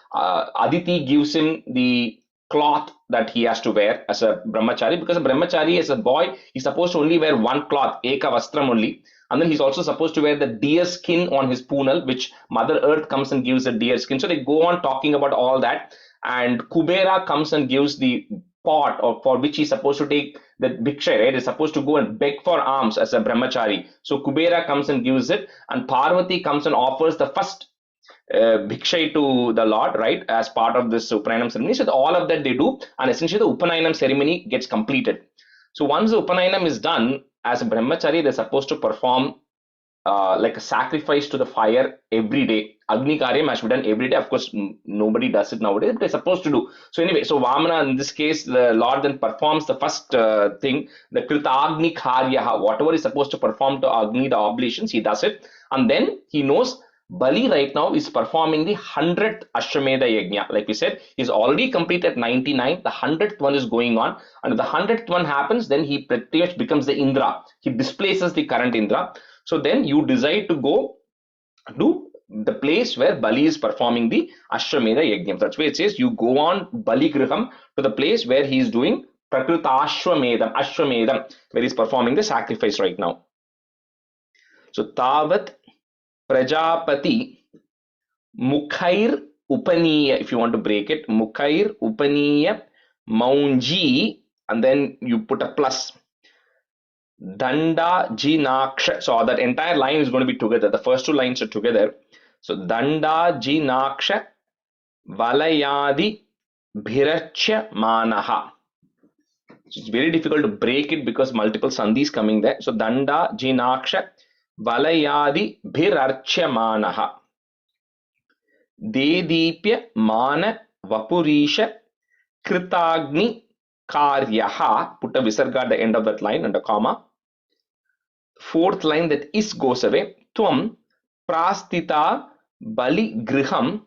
Aditi gives him the cloth that he has to wear as a brahmachari, because a brahmachari, as a boy, he's supposed to only wear one cloth, eka vastram only, and then he's also supposed to wear the deer skin on his punal, which Mother Earth comes and gives the deer skin. So they go on talking about all that, and Kubera comes and gives the pot, or for which he's supposed to take the bhiksha, right? Is supposed to go and beg for alms as a brahmachari. So Kubera comes and gives it, and Parvati comes and offers the first bhiksha to the Lord, right, as part of this Upanayanam ceremony. So all of that they do, and essentially the Upanayanam ceremony gets completed. So once the Upanayanam is done, as a brahmachari, they're supposed to perform like a sacrifice to the fire every day. Agni Karyam has to be done every day. Of course, nobody does it nowadays, but they're supposed to do. So anyway, so Vamana, in this case, the Lord then performs the first thing, the Krita Agni Karyaha, whatever is supposed to perform to Agni, the oblations, he does it. And then he knows Bali right now is performing the 100th Ashwamedha Yajna. Like we said, he's already completed 99. The 100th one is going on. And if the 100th one happens, then he pretty much becomes the Indra. He displaces the current Indra. So then you decide to go to the place where Bali is performing the Ashwamedha Yajna. That's why it says you go on Bali Griham to the place where he is doing Prakrita Ashwamedham, where he's performing the sacrifice right now. So Tavat Prajapati Mukhair Upaniya, if you want to break it, Mukhair Upaniya Maunji, and then you put a plus. Danda Jinaksha. So that entire line is going to be together. The first two lines are together. So Danda Jinaksha Valayadi Bhirachya Manaha. So it's very difficult to break it because multiple sandhis coming there. So Danda Jinaksha Valayadi Bhirachya Manaha. Dedipya Mana Vapurisha Kritagni Karyaha. Put a visarga at the end of that line and a comma. Fourth line, that is goes away. Tvam prastita bali griham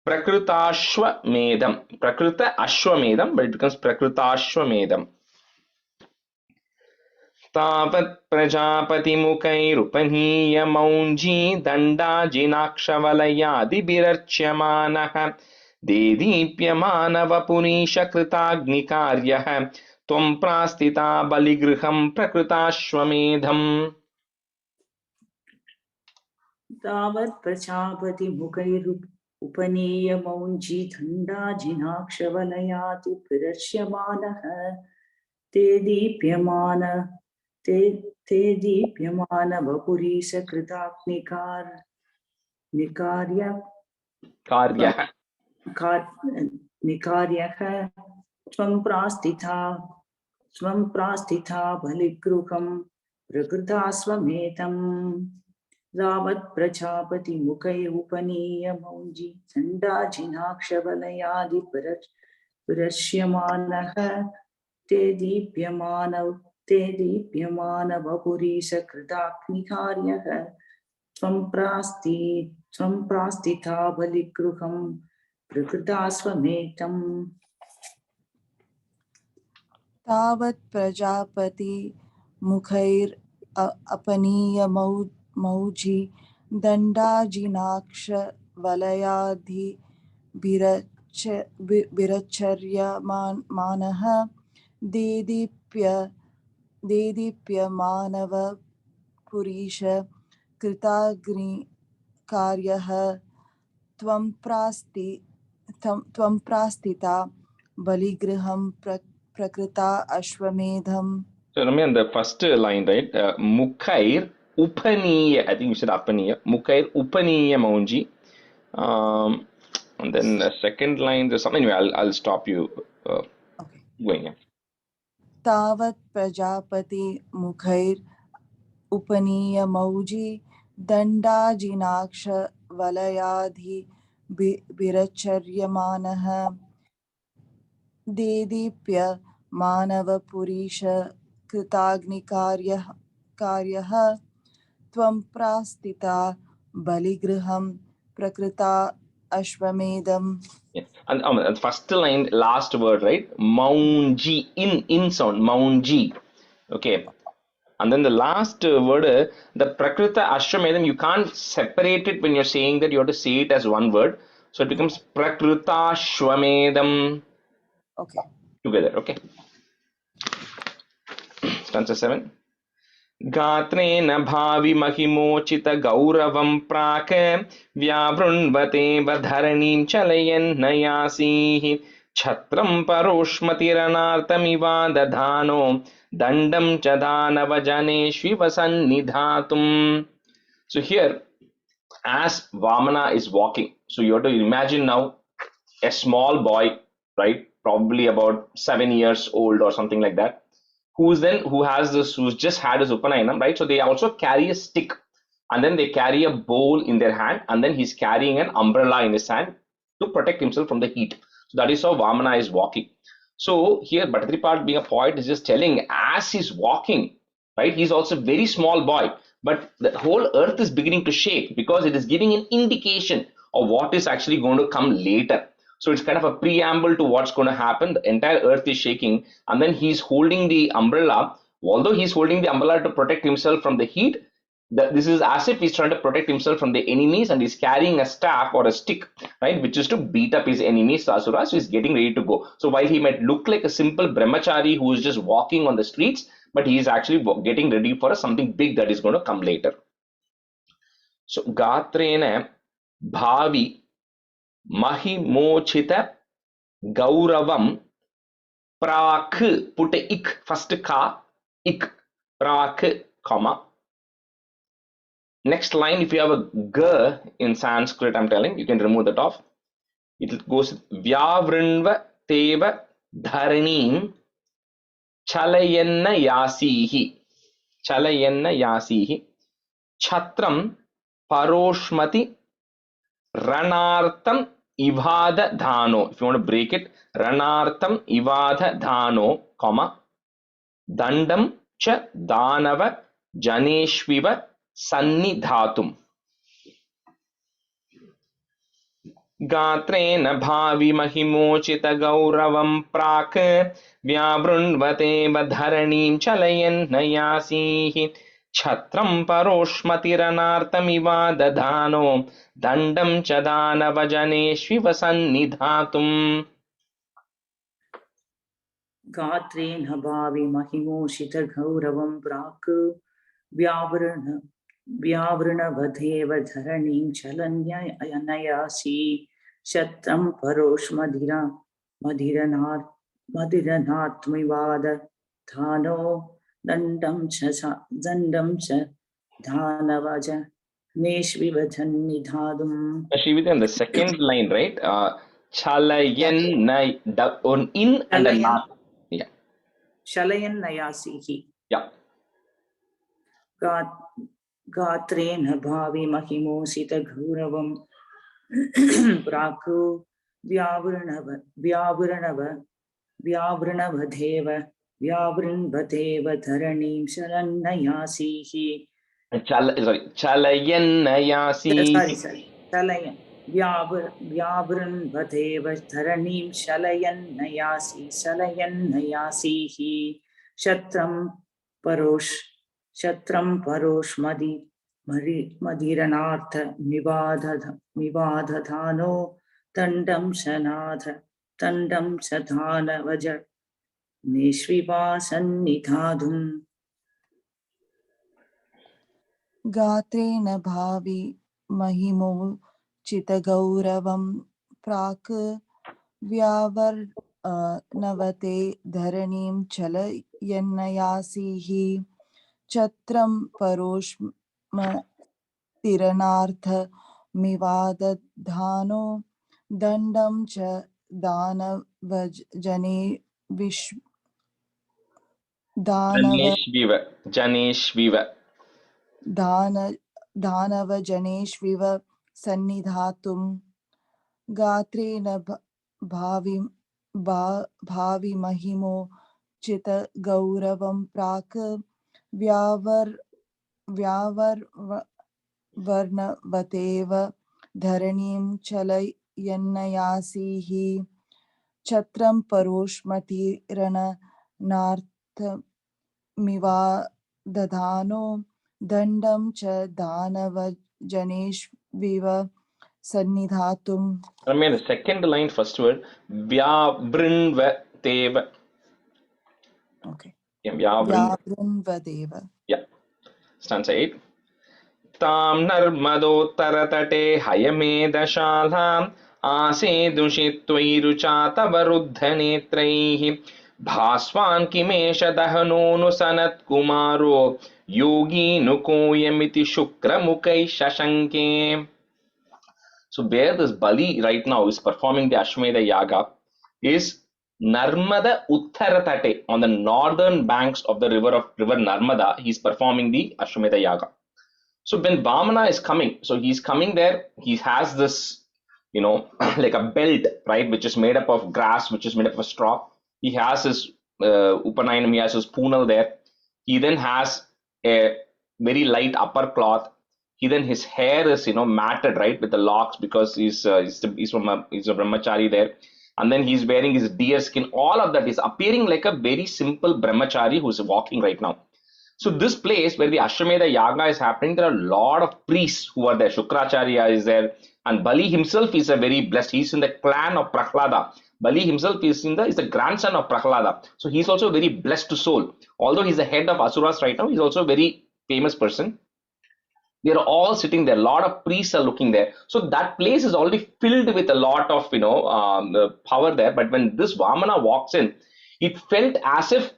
prakrutashwamedam. Prakruta ashwamedam, but it becomes prakrutashwamedam. Tavat prajapati mukairupaniya maunji danda jinakshavalaya birarchyamanaha dedipyamana vapunisha kritagnikaryaha tvam prastita baligriham prakrutashwamedham. तावत् प्रजापति मुखैरुपनीय मौञ्जी दण्डाजिनाक्षवलयाति प्रदर्श्यमानः ते दीप्यमान वपुरीश निकार्यः त्वं प्रास्थिता बलिगृहं प्रकृता स्वमेतम् तावत् प्रजापति मुखैरुपनीय मौञ्जी दण्डाजिनाक्षवलयादि प्रदर्श्यमानः ते दीप्यमान वपुरीश कृताग्निकार्यः त्वं प्रास्थिता बलिगृहं प्रकृता स्वमेतम् तावत् प्रजापति मुखैर अपनीय मौजी दण्डाजिनाक्ष वलयाधि विरचर्यमानः देदीप्यमानव पुरीश कृताग्निकार्यः त्वं प्रास्थिता बलिगृहं प्रकृता अश्वमेधम्. So, Ramya, the first line, right? Mukhair Upaniya. I think you said Apaniya. Mukhair Upaniya Maunji. And then the second line, there's something. Anyway, I'll stop you Okay. going. Yeah. तावत् प्रजापति मुखैर उपनीय मौजी दण्डाजिनाक्ष वलयाधि विरचर्यमानः देदीप्य मानवपुरीश कृताग्निकार्यः त्वं प्रास्थिता बलिगृहं प्रकृता अश्वमेधम्. Yeah. And the first line, last word, right? Maunji, in sound, Maunji. Okay. And then the last word, the Prakrita Ashwamedham, you can't separate it when you're saying that. You have to say it as one word. So it becomes Prakrita Ashwamedham. Okay. Together, okay. Stanza 7. गात्रेण भावि महिमोचित गौरवं प्राक व्यावृण्वतेव धरणीं चलयन्नयासीः छत्रं परोष्मतिरनार्तमिवादधानो दण्डं च दानवजनेष्विव सन्निधातुम्. So here, as Vamana is walking, so you have to imagine now a small boy, right, probably about 7 years old or something like that, who's just had his Upanayanam, right? So they also carry a stick, and then they carry a bowl in their hand, and then he's carrying an umbrella in his hand to protect himself from the heat. So that is how Vamana is walking. So here Bhattacharya being a poet is just telling, as he's walking, right, he's also a very small boy, but the whole earth is beginning to shake because it is giving an indication of what is actually going to come later. So it's kind of a preamble to what's going to happen. The entire earth is shaking, and then he's holding the umbrella. Although he's holding the umbrella to protect himself from the heat, this is as if he's trying to protect himself from the enemies, and he's carrying a staff or a stick, right, which is to beat up his enemies, the asuras. So he's getting ready to go. So while he might look like a simple brahmachari who is just walking on the streets, but he is actually getting ready for something big that is going to come later. So Gatrena Bhavi Mahimochita Gauravam Prak, put a ik, first ka, ik, prak, comma. Next line, if you have a g in Sanskrit, I'm telling, you can remove that off. It goes Vyavrinva Teva Dharanim Chalayenna Yasihi. Chalayenna Yasihi. Chatram Paroshmati Ranartham Ivada Dhano. If you want to break it, Ranartham Ivada Dhano, comma. Dandam cha Danava Janeshviva Sannidhatum. Gatrena Bhavi Mahimochita Gauravam Prak Vyabrunvateva Dharanim Chalayen Nayasihi Chatram Paroshmatiranartamiva Dadhano Dandam Chadana Janeshviva Sannidhatum. गात्रेण भावि महिमोषित गौरवं प्राक् व्यावृणवधेव धरणीं चलन्यनयासि शतं मदिरनात्मिवाद धानो दण्डं च धानवज नेष्विवधन्निधातुम्. Ashivita, in the second line, right? Chalayen na on in and a not. Yeah. शलयन् नयासिः. Yeah. गात्रेण भावि महिमोषित गौरवं प्राक् व्यावृणवधेव धरणीं शलन्नयासिः. Chalayen nayasi. चलयन् व्यावृण्वधेव धरणीं शलयन्नयासिः शत्रं परोष्मदिरनार्थ मिवादधानो दण्डं च धानवज निष्विवासन्निधातुम्. गात्रेण भावि महिमोचितगौरवं प्राक् व्यावर्णवते धरणीं चलयन्नयासिः छत्रं परोष्मतिरनार्थमिवादधानो दण्डं च दानवजने Janeshviva. दानवजनेष्विव सन्निधातुं. गात्रेण भावि महिमो चितगौरवं प्राक् व्यावर्णवतेव धरणीं चलयन्नयासिः छत्रं परोष्मतिरनार्थमिवादधानो दण्डं च दानवजनेष्विव सन्निधातुम्. I mean, the second line, first word, Vyabrinvateva. Okay. Yeah, व्यावृण्वदेव. Yeah. Stanza 8. Tam narmadottarate hayamedashalam ase dushittvairuchatavaruddhanetraihi bhaswan kimesha dahanonu sanat kumaro yogi nukoyamiti shukramukai shashanke. So where this Bali right now is performing the Ashwamedha Yaga is Narmada Uttaratate, on the northern banks of the river Narmada. He is performing the Ashwamedha Yaga. So when Vamana is coming, so he's coming there, he has this, like a belt, right, which is made up of grass, which is made up of straw. He has his Upanayam, he has his Poonal there. He then has a very light upper cloth. His hair is matted, right, with the locks, because he's a brahmachari there, and then he's wearing his deer skin. All of that is appearing like a very simple brahmachari who's walking right now. So this place where the Ashwamedha Yaga is happening, there are a lot of priests who are there. Shukracharya is there, and Bali himself is a very blessed. He's in the clan of Prahlada. Bali himself is the grandson of Prahlada. So he's also a very blessed soul. Although he's the head of Asuras right now, he's also a very famous person. They're all sitting there. A lot of priests are looking there. So that place is already filled with a lot of power there. But when this Vamana walks in, it felt as if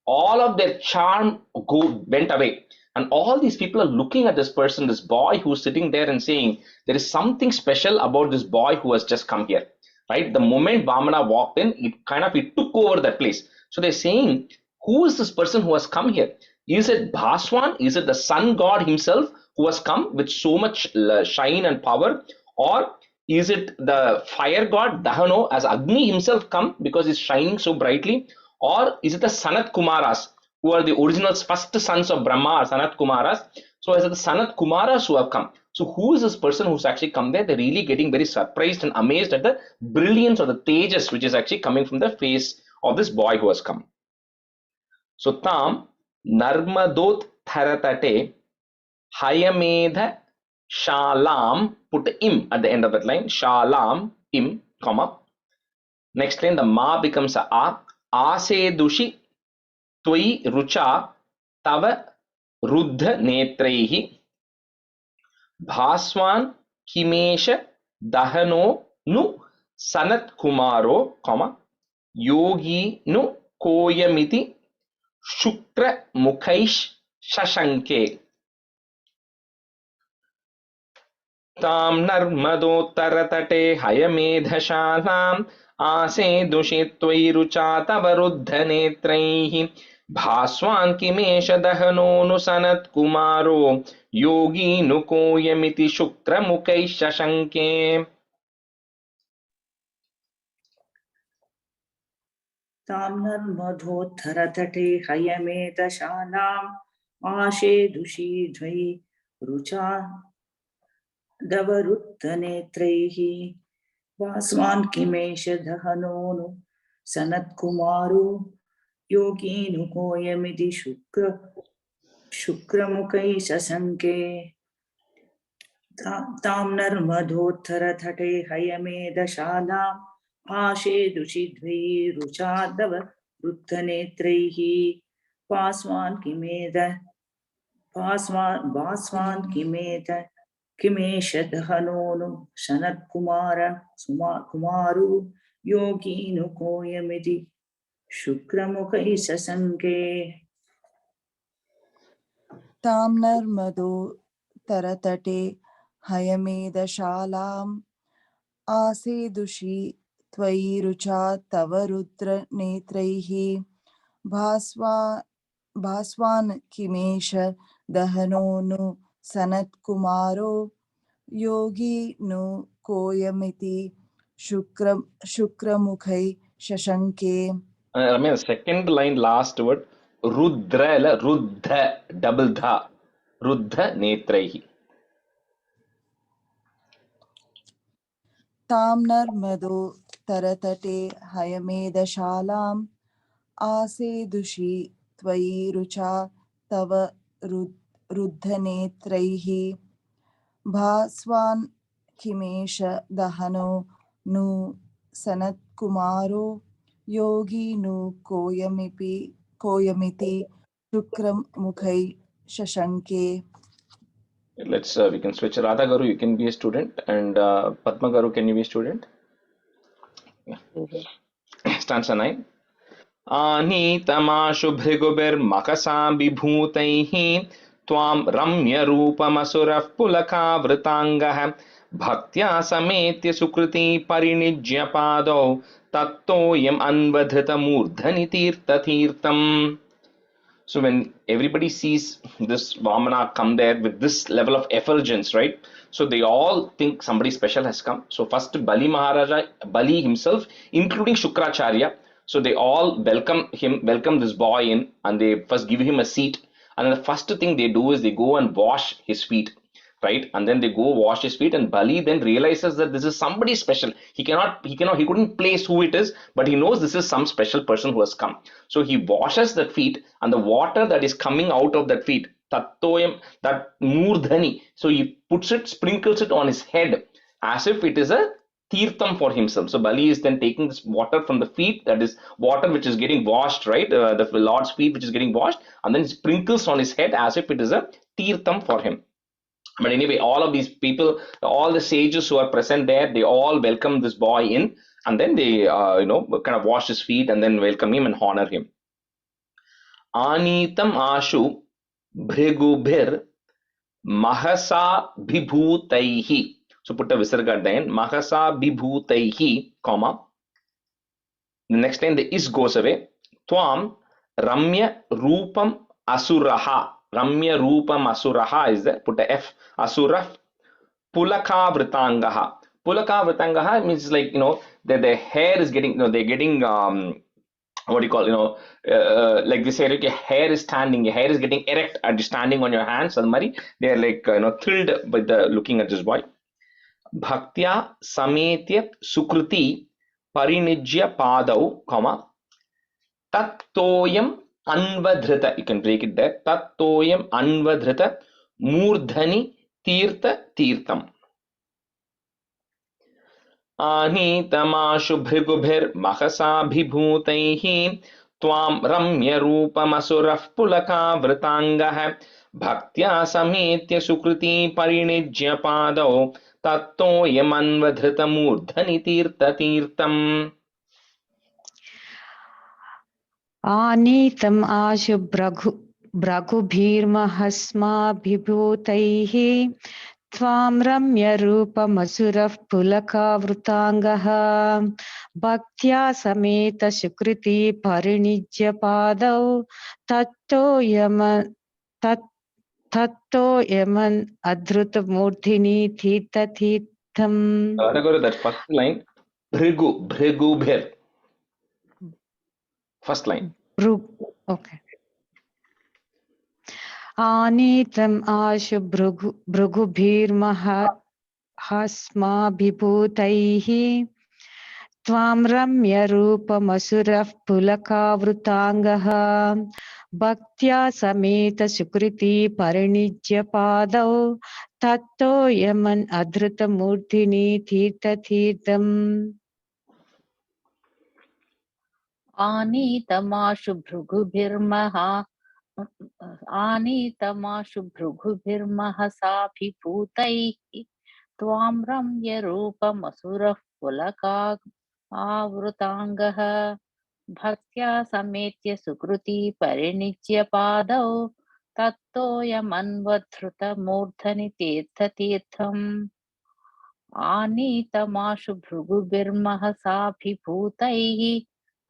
all of their charm went away. And all these people are looking at this person, this boy who's sitting there and saying, there is something special about this boy who has just come here. Right? The moment Vamana walked in, it took over that place. So they're saying, who is this person who has come here? Is it Bhaswan? Is it the sun god himself who has come with so much shine and power? Or is it the fire god Dahano as Agni himself come because he's shining so brightly? Or is it the Sanat Kumaras who are the original first sons of Brahma or Sanat Kumaras? So is it the Sanat Kumaras who have come? So who is this person who's actually come there? They're really getting very surprised and amazed at the brilliance or the tejas which is actually coming from the face of this boy who has come. So Tam Narmadot Tharatate Hayamedha Shalam, put im at the end of that line, Shalam im, comma. Next line the ma becomes a Asedushi Twai Rucha Tava Ruddha Netraihi Bhaswan Kimesha Dahano Nu Sanat Kumaro, comma, Yogi Nu Koyamiti Shukra Mukhaish Shashanke. तां नर्मदोत्तरतटे हयमेधशालाम् आसे दुषित्वयि रुचा तव रुद्धनेत्रैः भास्वान् किमेष दहनोऽनु सनत्कुमारो योगीनुकोऽयमिति शुक्रमुखैः शशङ्के. ताम्नर्मधोत्थरतटे हयमेधशालाम् आशे दुषीध्वै रुचा दवरुद्धनेत्रैः भास्वान् किमेष दहनोऽनु सनत्कुमारो योगीनुकोऽयमिति शुक्रमुखैः शशङ्के. तां नर्मदोत्तरतटे हयमेधशालाम् आशे दुषिद्वैरुचादव रुद्धनेत्रैः भास्वान् किमेष दहनोऽनु सनत्कुमारो योगीनुकोऽयमिति शुक्रमुखैः शशङ्के. तां नर्मदो तरतटे हयमेधशालाम् आसेदुषि त्वयि रुचा तव रुद्रनेत्रैः भास्वान् किमेष दहनोऽनु सनत्कुमारो योगी नु कोयमिति शुक्रमुखै शशङ्के. Ramya, second line, last word, Rudra, Ruddha, double dha, Ruddha Netraihi. तां नर्मदो तरतटे हयमेधशालाम् आसेदुषि त्वयि रुचा तव रुद्धनेत्रैः भास्वान् किमेष दहनो नु सनत्कुमारो योगी नु कोयमिति शुक्रमुखै शशङ्के. We can switch. Radha Garu, you can be a student, and Padma Garu, can you be a student? Yeah. Stanza 9. Anitamashu bhrigubirmakasam vibhutaihi Tvam ramya rupamasurat pulakavritangah Bhaktya sametya sukriti parinijya pado Tattoyam anvadhita murdhani tirtha tirtam. So when everybody sees this Vamana come there with this level of effulgence, right? So they all think somebody special has come. So first Bali himself, including Shukracharya. So they all welcome this boy in, and they first give him a seat. And then the first thing they do is they go and wash his feet, right? And then they go wash his feet, and Bali then realizes that this is somebody special. He couldn't place who it is, but he knows this is some special person who has come. So he washes that feet, and the water that is coming out of that feet, tattoyam, that murdhani, so he sprinkles it on his head as if it is a tirtham for himself. So Bali is then taking this water from the feet, that is water which is getting washed, right? The Lord's feet which is getting washed, and then sprinkles on his head as if it is a tirtham for him. But anyway, all of these people, all the sages who are present there, they all welcome this boy in, and then they, kind of wash his feet and then welcome him and honor him. Anitam ashu bhrigubhir mahasa bibhutaihi. So put a visarga at the end. Mahasa bibhutaihi, comma. The next line, the is goes away. Tvam ramya rupam asuraha. Ramya rupam asuraha is there. Put a F. Asura pulaka vritangaha. Pulaka vritangaha means like, that their hair is getting, they're getting, what do you call, like they say, like your hair is standing, your hair is getting erect and standing on your hands. And Mari, they are like, thrilled by the looking at this boy. Bhaktya sametya sukruti parinijya padau, comma, tattoyam anvadhrita. You can break it there. Tattoyam anvadhrita murdhani tirtha tirtham. आनीतमाशु भृगुभिर्महसाभिभूतैः त्वां रम्यरूपमसुरः पुलकावृताङ्गः भक्त्या समेत्य सुकृती परिणिज्य पादौ तत्तोऽयमन्वधृतमूर्धनि तीर्थतीर्थम्. आनीतम् आशु भृगुभिर्महस्माभिभूतैः त्वां रम्यरूपमसुरः पुलकावृताङ्गः भक्त्या समेत सुकृती परिणिज्य पादौ तत्तोऽयमन् अधृतमूर्धिनि तीर्थतीर्थम्. That first line, bhrigubhir. First line. Okay. आनीतम् आशु भृगुभिर्महस्माभिभूतैः त्वां रम्यरूपमसुरः पुलकावृताङ्गः भक्त्या समेत सुकृती परिणिज्य पादौ तत्तोऽयमन् अधृतमूर्धिनि तीर्थतीर्थम्. आनीतमाशु भृगुभिर्महसाभिभूतैः त्वां रम्यरूपमसुरः पुलकावृताङ्गः भक्त्या समेत्य सुकृती परिणिज्य पादौ तत्तोऽयमन्वधृतमूर्धनि तीर्थतीर्थम्. आनीतमाशु भृगुभिर्महसाभिभूतैः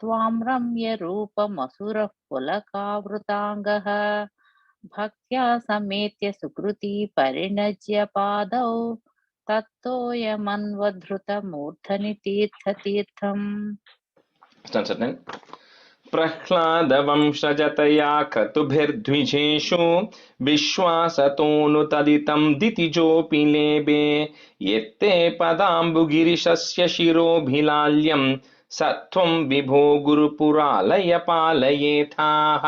त्वां रम्यरूपमसुरः पुलकावृताङ्गः भक्त्या समेत्य सुकृती परिणज्य पादौ तत्तोऽयमन्वधृतमूर्धनि तीर्थतीर्थम्. प्रह्लादवंशजतया क्रतुभिर्द्विजेषु विश्वासतोऽनुतदितं दितिजोऽपि लेबे यत्ते पदाम्बुगिरिशस्य शिरोभिलाल्यं सत्वं विभो गुरुपुरालय पालयेथाः.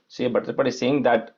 See, Bhattacharya is saying that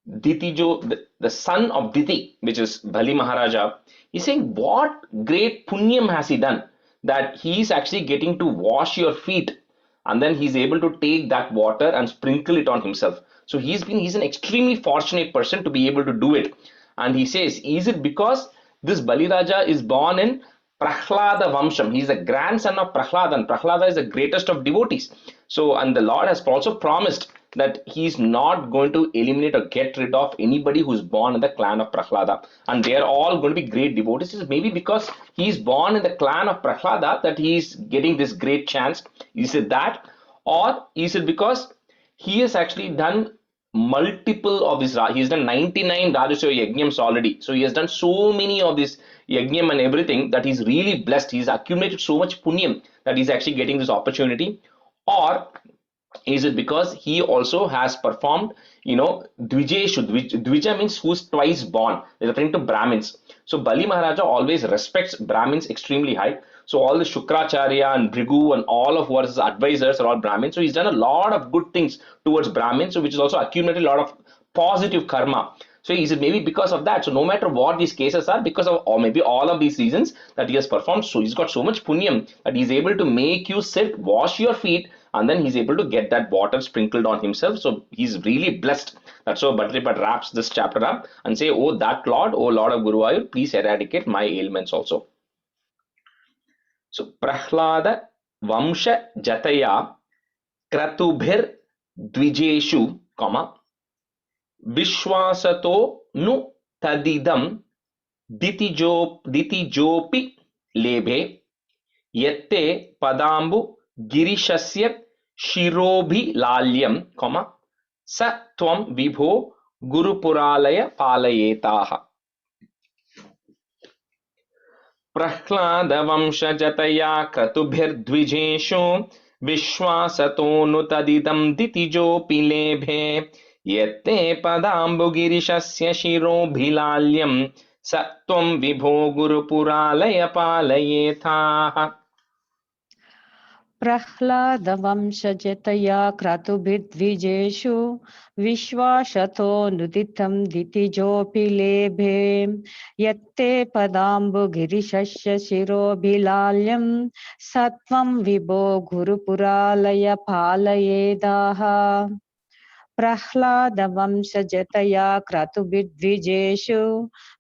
Ditijo, the son of Diti, which is Bali Maharaja, is saying what great punyam has he done that he is actually getting to wash your feet, and then he's able to take that water and sprinkle it on himself. So he's an extremely fortunate person to be able to do it. And he says, is it because this Bali Raja is born in Prahlada Vamsham? He's the grandson of Prahlada, and Prahlada is the greatest of devotees. So, and the Lord has also promised that he's not going to eliminate or get rid of anybody who's born in the clan of Prahlada, and they are all going to be great devotees. Maybe because he's born in the clan of Prahlada that he's getting this great chance. Is it that, or is it because he has actually done multiple of his, he's done 99 Rajasya Yajnams already, so he has done so many of this Yajnam and everything that he's really blessed, he's accumulated so much punyam that he's actually getting this opportunity? Or is it because he also has performed, Dvijeshu? Dvija means who's twice born, referring to Brahmins. So Bali Maharaja always respects Brahmins extremely high. So all the Shukracharya and Bhrigu and all of what his advisors are all Brahmins. So he's done a lot of good things towards Brahmins, so which is also accumulated a lot of positive karma. So is it maybe because of that? So no matter what these cases are, because of, or maybe all of these reasons that he has performed, so he's got so much punyam that he's able to make you sit, wash your feet, and then he's able to get that water sprinkled on himself. So he's really blessed. That's how Bhattaripat wraps this chapter up and say, oh, that Lord, oh Lord of Guruvayur, please eradicate my ailments also. So Prahlada Vamsha Jataya Kratubhir Dvijeshu, Vishwasato nu tadidam ditijopi lebhe yette padambu girishasya shirobhi lalyam, sa tvam vibho gurupuralaya palayetaha. प्रह्लादवंशजतया क्रतुभिर्द्विजेषु विश्वासतोऽनुतदिदं दितिजोऽपि लेभे यत्ते पदाम्बुगिरिशस्य शिरोभिलाल्यं स त्वं विभो गुरुपुरालय पालयेथाः. प्रह्लादवंशजतया क्रतुभिर्द्विजेषु विश्वासतोऽनुदितं दितिजोऽपि लेभे यत्ते पदाम्बुगिरिशस्य शिरोभिलाल्यं सत्वं विभो गुरुपुरालय पालयेदाः. प्रह्लादवंशजतया क्रतुभिर्द्विजेषु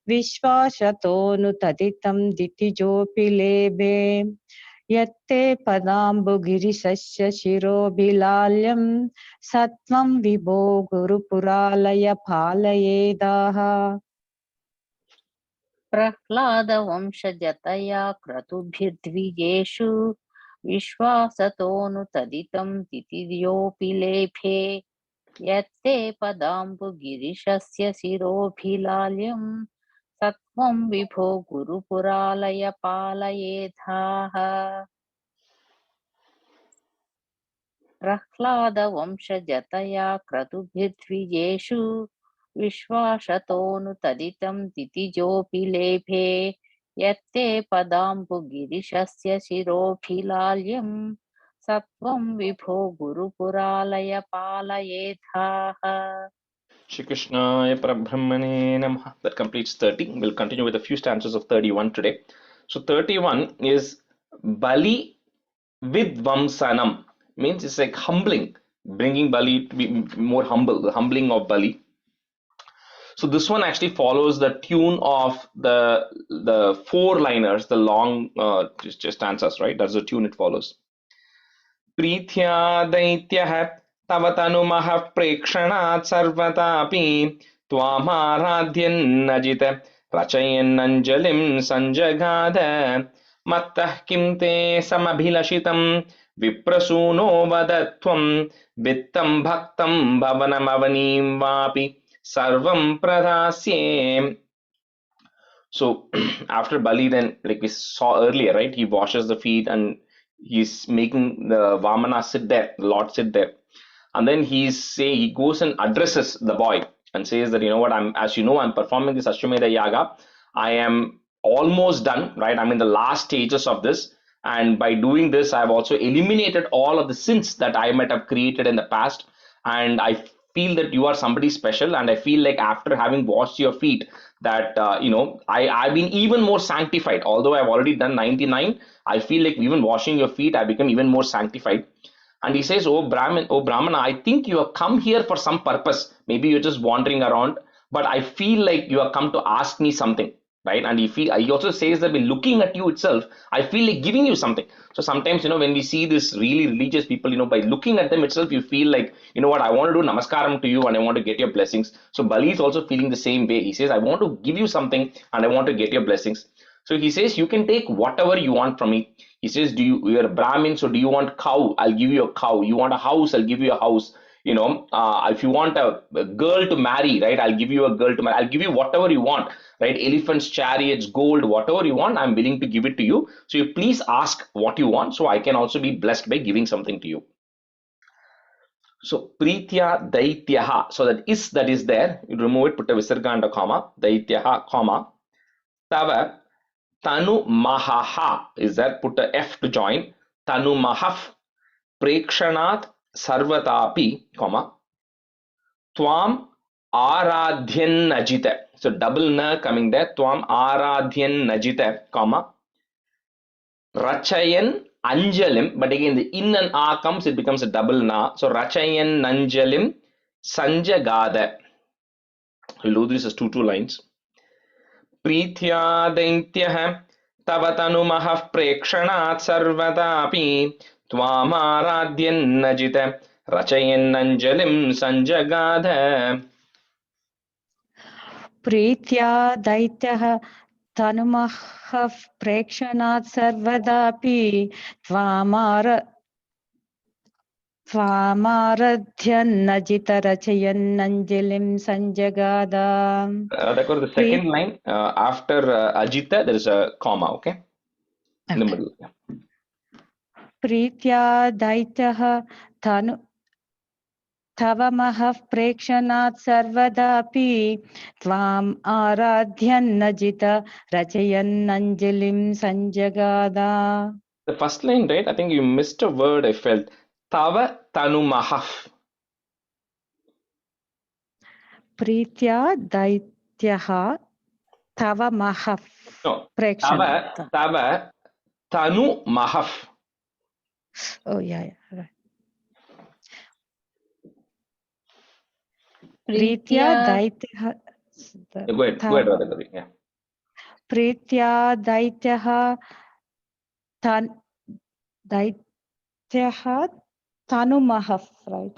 विश्वासतोऽनुतदितं दितिजोऽपि लेभे यत्ते पदाम्बुगिरिशस्य शिरोभिलाल्यं सत्वं विभो गुरुपुरालय पालयेदाः. प्रह्लादवंशजतया क्रतुभिर्द्विजेषु विश्वासतोऽनुतदितं दितिजोऽपि लेभे यत्ते पदाम्बुगिरिशस्य शिरोभिलाल्यं सत्वं विभो गुरुपुरालय पालयेथाः. प्रह्लादवंशजतया क्रतुभिर्द्विजेषु विश्वासतोऽनुतदितं दितिजोऽपि लेभे यत्ते पदाम्बुगिरिशस्य शिरोभिलाल्यं सत्वं विभो गुरुपुरालय पालयेथाः. Shri Krishnaya Parabrahmane Namaha. That completes 30. We'll continue with a few stanzas of 31 today. So 31 is Bali Vidvamsanam, means it's like humbling, bringing Bali to be more humble, the humbling of Bali. So this one actually follows the tune of the four-liners, the long just stanzas, right? That's the tune it follows. प्रीत्या दैत्यः तव तनुमः प्रेक्षणात् सर्वतापि त्वामाराध्यन्नजित रचयन्नञ्जलिं सञ्जगाद मत्तः किं ते समभिलषितं विप्रसूनो वद त्वं वित्तं भक्तं भवनमवनीं वापि सर्वं प्रदास्ये. So after Bali, then like we saw earlier, right, he washes the feet and he's making the Vamana sit there, the Lord sit there, and then he goes and addresses the boy and says that, you know what, I'm performing this Ashwamedha Yaga. I am almost done, right? I'm in the last stages of this, and by doing this, I've also eliminated all of the sins that I might have created in the past, and I feel that you are somebody special, and I feel like after having washed your feet, that I've been even more sanctified. Although I've already done 99, I feel like even washing your feet, I become even more sanctified. And he says, oh Brahmana, I think you have come here for some purpose. Maybe you're just wandering around, but I feel like you have come to ask me something, right? And he also says that by looking at you itself, I feel like giving you something. So sometimes, when we see this really religious people, by looking at them itself, you feel like, you know what, I want to do namaskaram to you and I want to get your blessings. So Bali is also feeling the same way. He says, I want to give you something and I want to get your blessings. So he says, you can take whatever you want from me. He says, you're a Brahmin, so do you want cow? I'll give you a cow. You want a house? I'll give you a house. If you want a girl to marry, right, I'll give you a girl to marry. I'll give you whatever you want, right? Elephants, chariots, gold, whatever you want, I'm willing to give it to you. So you please ask what you want, so I can also be blessed by giving something to you. So Pritya Daityaha, so that is there, you remove it, put a visarga and a comma, Daityaha, comma, Tava Tanu Mahaha is there, put a F to join, Tanu Mahaf Prekshanat Sarvatapi, comma, Twam Aradhyan Najita. So double na coming there, Twam Aradhyan Najita, comma, Rachayan Anjalim, but again the in and a comes, it becomes a double na. So Rachayan Nanjalim Sanjagada. We'll do this as two lines. Prithya Daintyah Tava Tanumah Prekshanat Sarvadapi Twamaradhyan Najita Rachayan Nanjalim Sanjagada. Pritya Daityah Tanumah Prekshanat Sarvadapi Tvamaradhyan Najita Rachayan Nanjalim Sanjagada. That was the second line. After Ajita, there is a comma, okay? In the middle. Yeah. Pritya Daityah Tavamah Prekshanat Sarvadapi Tvam Aradhyan Najita Rachayan Nanjalim Sanjagada. The first line, right? I think you missed a word, I felt. Tava Tanumahaf. Pritya Daityaha Tava Mahaf. No. Prekshanat. Tava Tanumahaf. Oh, yeah, right. Pritya Daityaha. Go ahead, Radha. Yeah. Pritya Daityaha Daityaha Tanumahaf, right?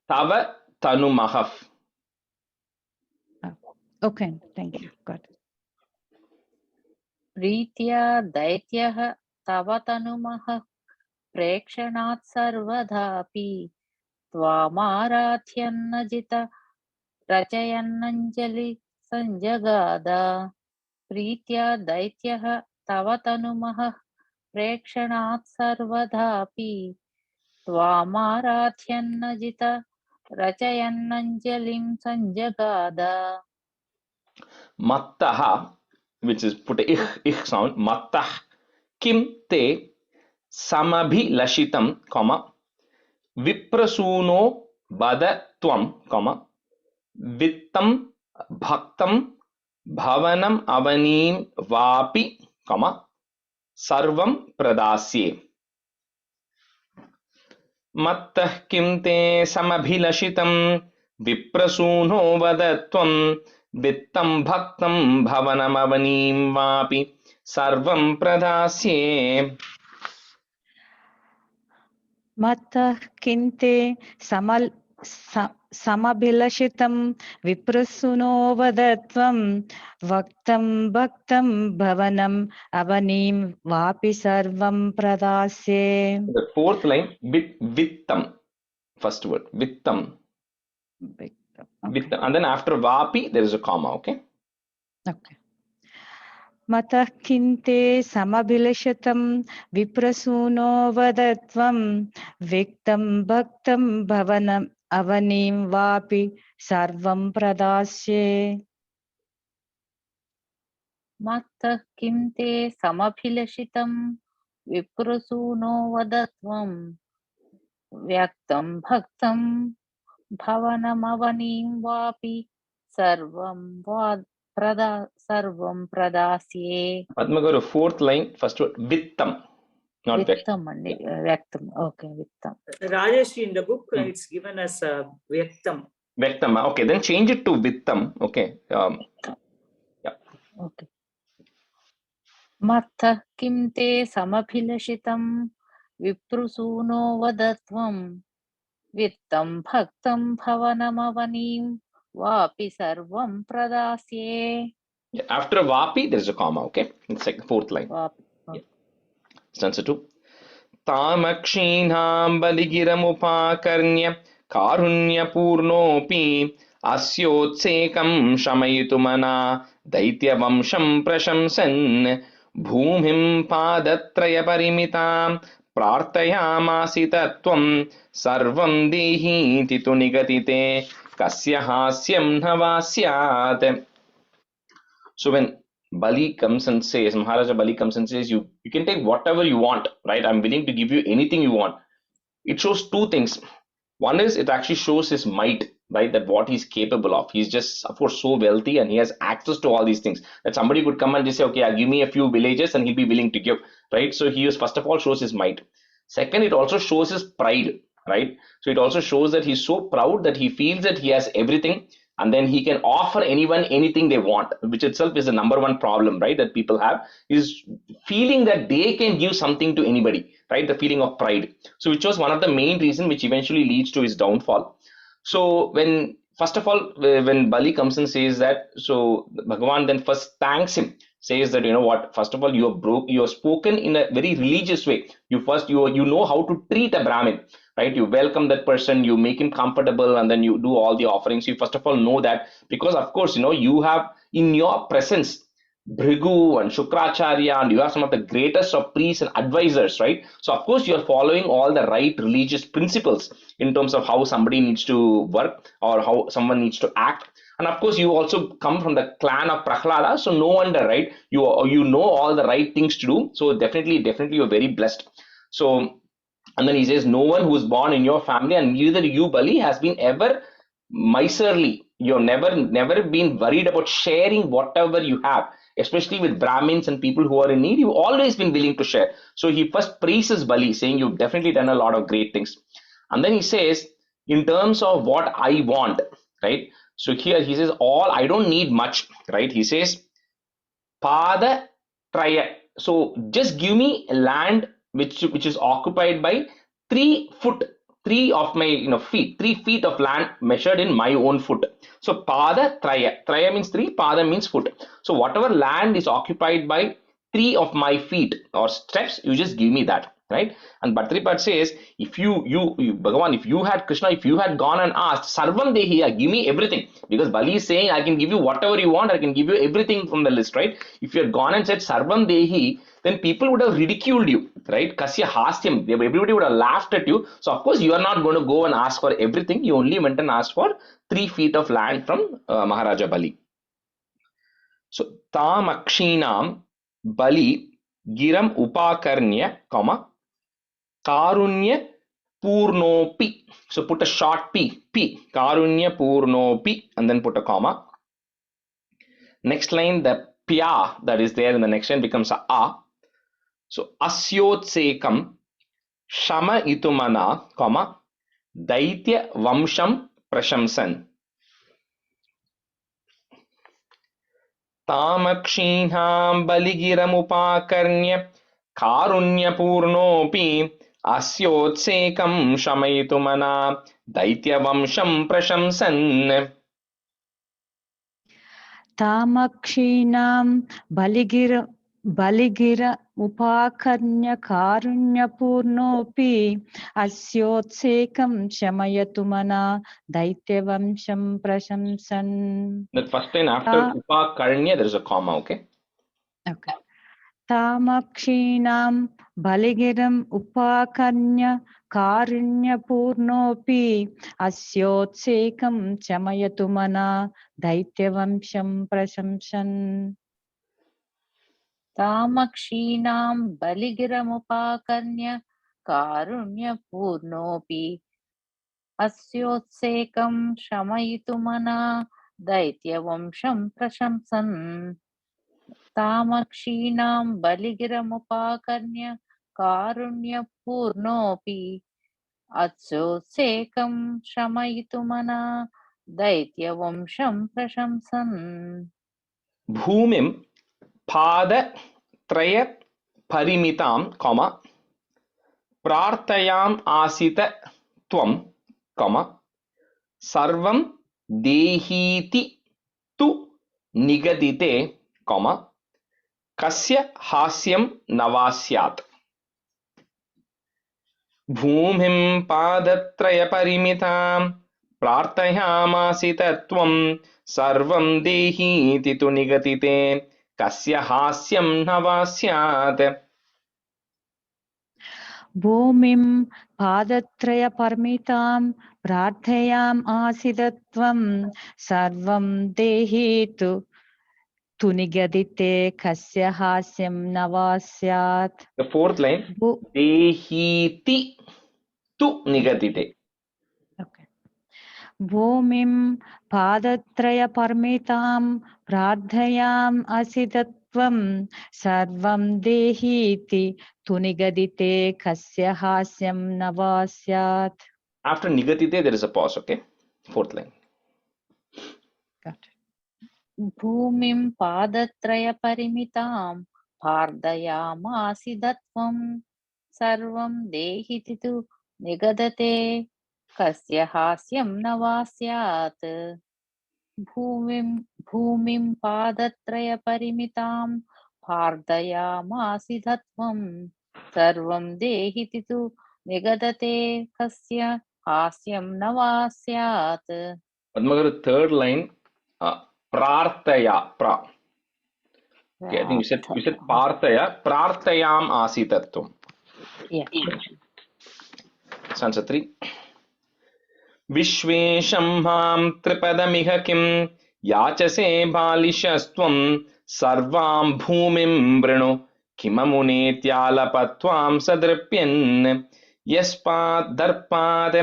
Tava Tanumahaf. Okay, thank you. Got it. Pritya Daityah Tavatanumah Prekshanat Sarvadhapi Tvamarathyannajita Rachayannanjali Sanjagada. Pritya Daityah Tavatanumah Prekshanat Sarvadhapi Tvamarathyannajita Rachayannanjalim Sanjagada. Mattaha, which is put a ich sound. Mattah kim te samabhilashitam, comma, viprasuno bada tvam, comma, vittam bhaktam bhavanam avanim vapi, comma, sarvam pradasye. Mattah kim te samabhilashitam viprasuno bada tvam vittam bhaktam bhavanam avanim vapi sarvam pradasye. Mata kinte samabhilashitam viprasuno vadatvam vaktam bhaktam bhavanam avanim vapi sarvam pradasye. The fourth line, vittam, first word, vittam. Okay. Vittam. And then after vapi, there is a comma, okay? Okay. Mata kinte samabhilashitam viprasuno vadatvam viktam bhaktam bhavanam avanim vapi sarvam pradasye. Mattah kim te samabhilashitam viprasuno vadatvam vyaktam bhaktam bhavanamavanim vapi sarvam pradasye. Padma Garu, fourth line, first word, vittam, not Vittam andi vyaktam. Okay, vittam. Rajeshri, in the book, it's given as Vyaktam. Vittam, okay, then change it to vittam, okay. Yeah. Okay. Mattah kim te samabhilashitam viprasuno vadatvam vittam bhaktam bhavanamavanim vapi sarvam pradasye. Yeah. After vapi, there is a comma, okay? It's like the fourth line. Vapi. Stanza 2. Tamakshīnām baligiramupakarnya karunyapurnopi asyotsekam shamayitumana daityavamsham prashamsan bhūmim padatraya parimitam prartayamasi tattvam sarvam dehiti tu nigatite kasya hasyam navasyat. So when Bali comes and says, Maharaja Bali comes and says, you can take whatever you want, right? I'm willing to give you anything you want. It shows two things. One is it actually shows his might, right? That what he's capable of. He's just, of course, so wealthy and he has access to all these things that somebody could come and just say, okay, give me a few villages, and he'll be willing to give, right? So he is, first of all, shows his might. Second, it also shows his pride, right? So it also shows that he's so proud that he feels that he has everything, and then he can offer anyone anything they want, which itself is the number one problem, right? That people have, is feeling that they can give something to anybody, right? The feeling of pride. So which was one of the main reason which eventually leads to his downfall. So when, first of all, when Bali comes and says that, so Bhagavan then first thanks him, says that, you know what, first of all, you have spoken in a very religious way. You know how to treat a Brahmin, right? You welcome that person, you make him comfortable, and then you do all the offerings. You first of all know that, because of course, you know, you have in your presence Bhrigu and Shukracharya, and you have some of the greatest of priests and advisors, right? So of course you are following all the right religious principles in terms of how somebody needs to work or how someone needs to act. And of course you also come from the clan of Prahlada, so no wonder, right? You know all the right things to do. So definitely you're very blessed. So, and then he says, no one who is born in your family, and neither you, Bali, has been ever miserly. You've never been worried about sharing whatever you have, especially with Brahmins and people who are in need. You've always been willing to share. So he first praises Bali, saying you've definitely done a lot of great things. And then he says, in terms of what I want, right? So here he says, all, I don't need much, right? He says, Pada Traya. So just give me land which is occupied by 3 foot, three of my feet, 3 feet of land measured in my own foot. So Pada Traya. Traya means 3, Pada means foot. So whatever land is occupied by 3 of my feet or steps, you just give me that, right? And Bhatripad says, if you Bhagavan, if you had Krishna, if you had gone and asked, Sarvam Dehiya, give me everything, because Bali is saying, I can give you whatever you want, I can give you everything from the list, right? If you had gone and said Sarvam Dehi, then people would have ridiculed you, right? Kasya Hastyam, everybody would have laughed at you. So of course you are not going to go and ask for everything. You only went and asked for 3 feet of land from Maharaja Bali. So Tamakshinam Bali Giram Upakarnya, comma, Karunya Purnopi. So put a short P, Karunya Purnopi, and then put a comma. Next line, the Pya that is there in the next line becomes a. So Asyotsekam Shama Itumana, comma, Daitya Vamsham Prashamsan. Tamakshiham Baligiram Karunya Purnopi Asyotsekam Shamayitumana Daitya Vamsham Prashamsan. Tamakshīnām Baligira Upakarnya Karunyapurnopi Asyotsekam Shamayatu Daitavamsham Prashamsan. The first line after Upakarnya, there is a comma, okay? Okay. Tamakshīnām Baligiram Upakarnya Karunyapurnopi Asyotsekam Shamayatu Daitavamsham Prashamsan. Tamakshīnām Baligiramupākarnya Kārunyapūrnopi Asyotsekam Shamayitumana Daityavamsham Prashamsan. Tamakshīnām Baligiramupākarnya Kārunyapūrnopi Asyotsekam Shamayitumana Daityavamsham Prashamsan. Bhumim Pada Traya Parimitam, comma, Prartayam Asita Tvam, comma, Sarvam Dehiti Tu Nigadite, comma, Kasya Hasyam Navasyat. Bhumim Padatraya Parimitam Prartayamasi Tvam Sarvam Dehiti Tu Nigatite Kasya Hasyam Navasyat. Bhumim Padatraya Parmitam Prarthayam Asidatvam Sarvam Dehitu Tunigadite Kasya Hasyam Navasyat. The fourth line, Dehiti Tu Nigadite. Okay. भूमिं पादत्रयपरिमितां प्रार्थयाम् असितत्वं सर्वं देहीति तु निगदिते कस्य हास्यं न वा स्यात्. After nigatite, there is a pause, okay? Fourth line. भूमिं पादत्रयपरिमितां पार्दयामासिदत्वं सर्वं देहिति तु निगदते कस्य हास्यं न वा स्यात्. भूमिं पादत्रयपरिमितां पार्दयामासिदत्वं सर्वं देहिति तु निगदते कस्य हास्यं न वा स्यात्. Padmagaru, third line, prarthaya, pra. Okay, I think you said partaya, prarthayam asitatvam. Yeah. Stanza 3. Vishvesham mam tripadamiha kim yachase balishastvam sarvam bhumim brinu kimamunetyalapatvam sadripyan yaspat darpad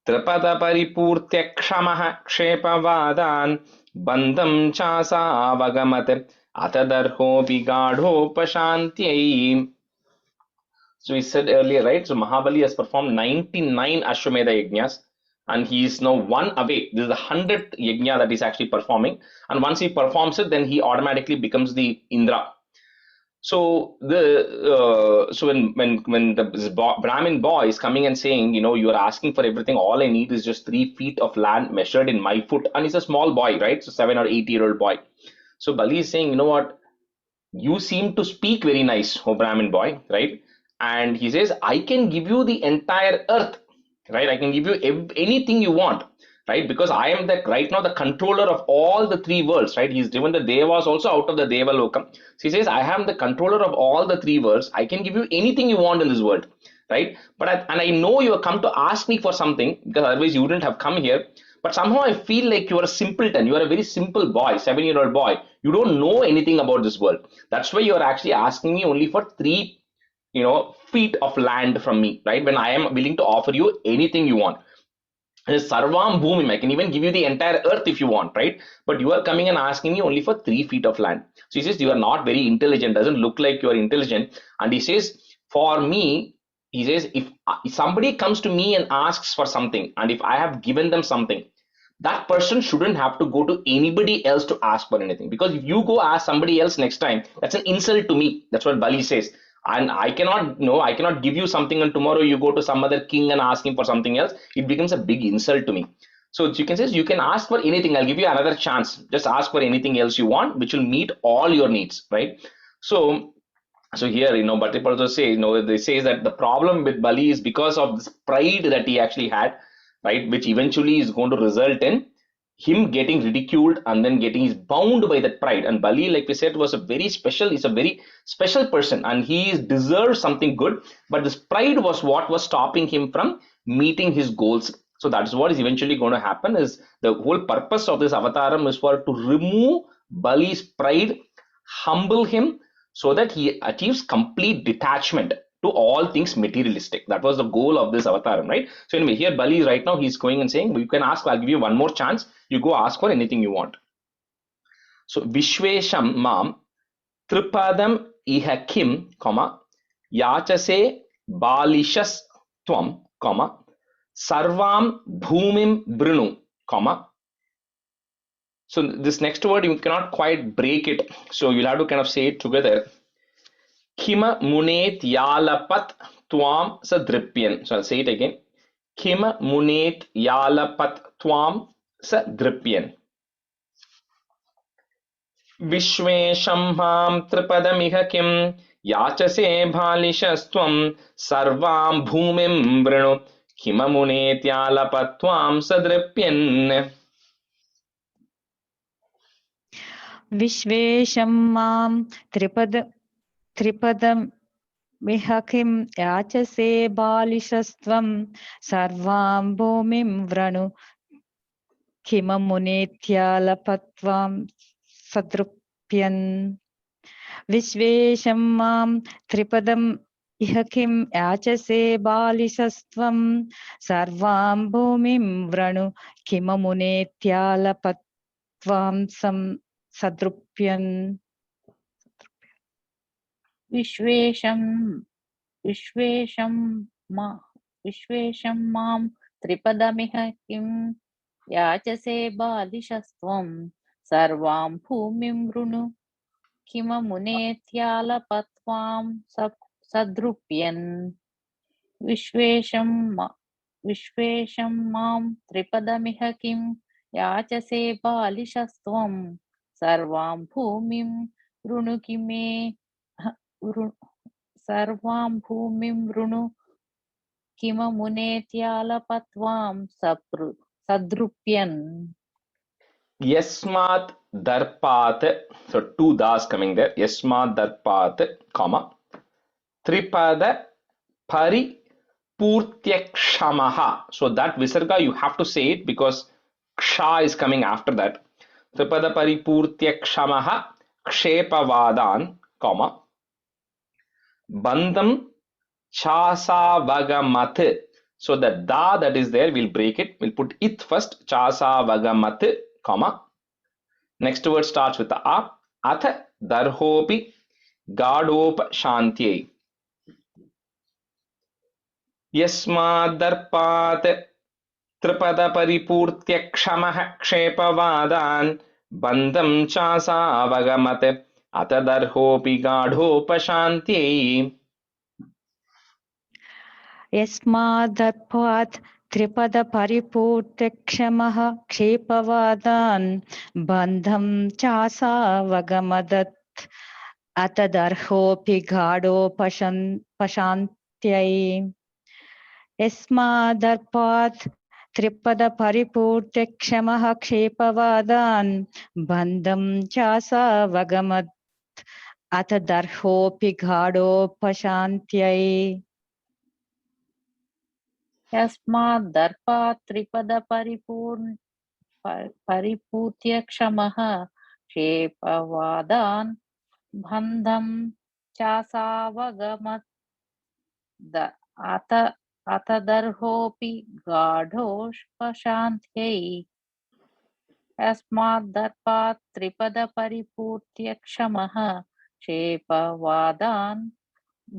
tripada paripurtya kshamah kshepavadan bandham chasa avagamat atadarho vigadho pashantyai. So we said earlier, right? So Mahabali has performed 99 Ashwamedha Yajnas and he is now one away. This is the 100th Yajna that he's actually performing. And once he performs it, then he automatically becomes the Indra. So when this Brahmin boy is coming and saying, you know, you are asking for everything, all I need is just 3 feet of land measured in my foot. And he's a small boy, right? So 7 or 8-year-old boy. So Bali is saying, you know what? You seem to speak very nice, oh Brahmin boy, right? And he says, I can give you the entire earth, right? I can give you anything you want, right? Because I am right now the controller of all the 3 worlds, right? He's driven the Devas also out of the Deva Lokam. So he says, I am the controller of all the 3 worlds. I can give you anything you want in this world, right? But I know you have come to ask me for something, because otherwise you wouldn't have come here. But somehow I feel like you are a simpleton. You are a very simple boy, 7-year-old boy. You don't know anything about this world. That's why you are actually asking me only for 3 feet of land from me, right? When I am willing to offer you anything you want. Sarvam Bhumim, I can even give you the entire earth if you want, right? But you are coming and asking me only for 3 feet of land. So he says, you are not very intelligent, doesn't look like you are intelligent. And he says, for me, he says, if somebody comes to me and asks for something, and if I have given them something, that person shouldn't have to go to anybody else to ask for anything. Because if you go ask somebody else next time, that's an insult to me. That's what Bali says. And I cannot give you something, and tomorrow you go to some other king and ask him for something else. It becomes a big insult to me. So you can say, you can ask for anything. I'll give you another chance. Just ask for anything else you want, which will meet all your needs, right? So here, Bhattacharya also say, they say that the problem with Bali is because of this pride that he actually had, right? Which eventually is going to result in him getting ridiculed and then he's bound by that pride. And Bali, like we said, he's a very special person, and he deserves something good. But this pride was what was stopping him from meeting his goals. So that's what is eventually going to happen. Is the whole purpose of this avataram is to remove Bali's pride, humble him, so that he achieves complete detachment to all things materialistic. That was the goal of this avataram, right? So anyway, here Bali right now, he's going and saying, you can ask, I'll give you one more chance. You go ask for anything you want. So Vishvesham mam tripadam iha kim, yachase balishas tvam, sarvam bhumim brinu, So this next word, you cannot quite break it. So you'll have to kind of say it together. Kima munet yalapat tvam sadripyan. So I'll say it again. Kima munet yalapat tvam sadripyan. Vishvesham mam tripadamiha kim yachase bhalishastvam sarvam bhumim vrinu kima munet yalapat tvam sadripyan. Vishvesham mam tripadam Mihakim yachase balishastvam sarvam bhumim vranu kimamunetyalapatvam sadrupyan. Vishvesham mam tripadam इह किं याचसे बालिशस्त्वं सर्वां भूमिं वृणु किममुनेत्यालपत्वां सदृप्यन् विश्वेशं विश्वेशं मा विश्वेशं मां त्रिपदमिह किं याचसे बालिशस्त्वं सर्वां भूमिं वृणु किममुनेत्यालपत्वां सदृप्यन् विश्वेशं मां त्रिपदमिह किं याचसे बालिशस्त्वं सर्वां भूमिं वृणु किमे सर्वां भूमिं वृणु किममुनेत्यालपत्वां सदृप्यन्. Yasmat darpat. So two das coming there. Yasmat darpat, comma. Tripada pari purtyakshamah. So that visarga you have to say it because ksha is coming after that. Tripada pari purtyakshamah kshepavadan, comma. Bandham chasavagamat. So the da that is there, we'll break it. We'll put it first. Chasavagamat, comma. Next word starts with the a. Atha darhopi gadop shantyai. Yasmadarpat tripada paripurtyakshamah kshepavadan bandham chasavagamat atha darhopi gadop shantyai. यस्मादर्पात् त्रिपदपरिपूर्तिक्षमः क्षेपवादान् बन्धं चासावगमदत् अतदर्होऽपि गाढोपशान्त्यै यस्मादर्पात् त्रिपदपरिपूर्तिक्षमः क्षेपवादान् बन्धं चासावगमत् अतदर्होऽपि गाढोपशान्त्यै यस्माद्दर्पात् त्रिपदपरिपूर्त्य क्षमः क्षेपवादान् बन्धं चासावगमत् अतदर्होऽपि गाढोपशान्त्यै यस्माद्दर्पात् त्रिपदपरिपूर्त्य क्षमः क्षेपवादान्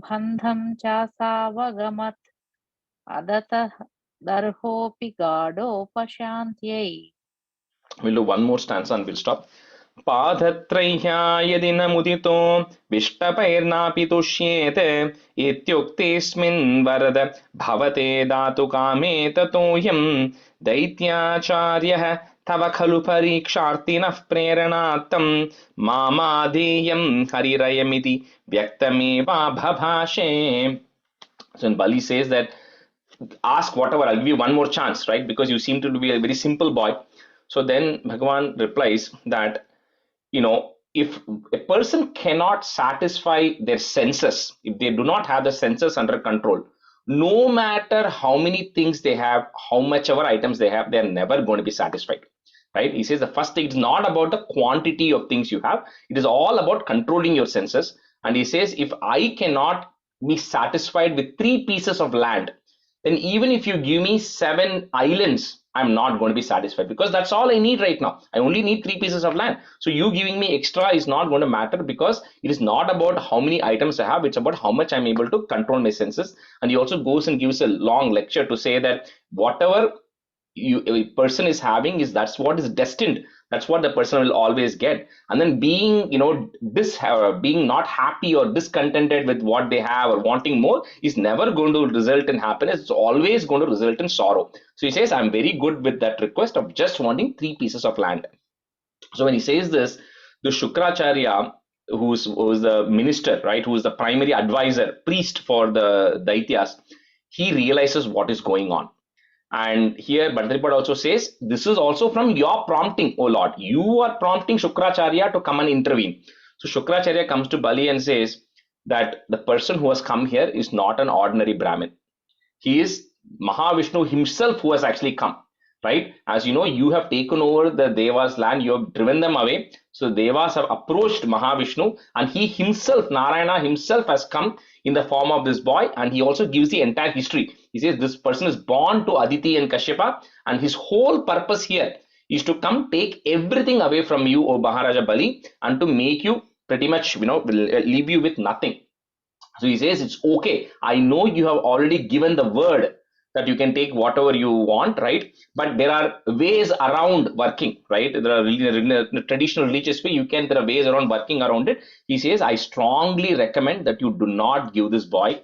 बन्धं चासावगमत् अदतदर्होऽपि गाढोपशान्त्यै. We'll do one more stanza and we'll stop. पादत्रह्या यदि न मुदितो विष्टपैर्नापि तुष्येत इत्युक्तेऽस्मिन् वरद भवते दातु कामे ततोऽयं दैत्याचार्यः तव खलु परीक्षार्थिनः प्रेरणार्थं मामादेयं हरिरयमिति व्यक्तमेवाभभाषे. So when Bali says that ask whatever, I'll give you one more chance, right? Because you seem to be a very simple boy. So then Bhagavan replies that, if a person cannot satisfy their senses, if they do not have the senses under control, no matter how many things they have, how much ever items they have, they're never going to be satisfied, right? He says the first thing is not about the quantity of things you have. It is all about controlling your senses. And he says, if I cannot be satisfied with 3 pieces of land, then even if you give me 7 islands, I'm not going to be satisfied, because that's all I need right now. I only need 3 pieces of land. So you giving me extra is not going to matter, because it is not about how many items I have. It's about how much I'm able to control my senses. And he also goes and gives a long lecture to say that whatever a person is having that's what is destined. That's what the person will always get. And then being being not happy or discontented with what they have or wanting more is never going to result in happiness. It's always going to result in sorrow. So he says, I'm very good with that request of just wanting 3 pieces of land. So when he says this, the Shukracharya, who's the minister, right, who is the primary advisor, priest for the Daityas, he realizes what is going on. And here Bhadrapad also says, this is also from your prompting, O Lord. You are prompting Shukracharya to come and intervene. So Shukracharya comes to Bali and says that the person who has come here is not an ordinary Brahmin. He is Mahavishnu himself who has actually come. right? As you know, you have taken over the Devas' land, you have driven them away. So Devas have approached Mahavishnu, and he himself, Narayana himself, has come in the form of this boy, and he also gives the entire history. He says this person is born to Aditi and Kashyapa, and his whole purpose here is to come take everything away from you, O Maharaja Bali, and to make you pretty much, leave you with nothing. So he says, it's okay. I know you have already given the word that you can take whatever you want, right? But there are ways around working, right? There are traditional religious way. There are ways around working around it. He says, I strongly recommend that you do not give this boy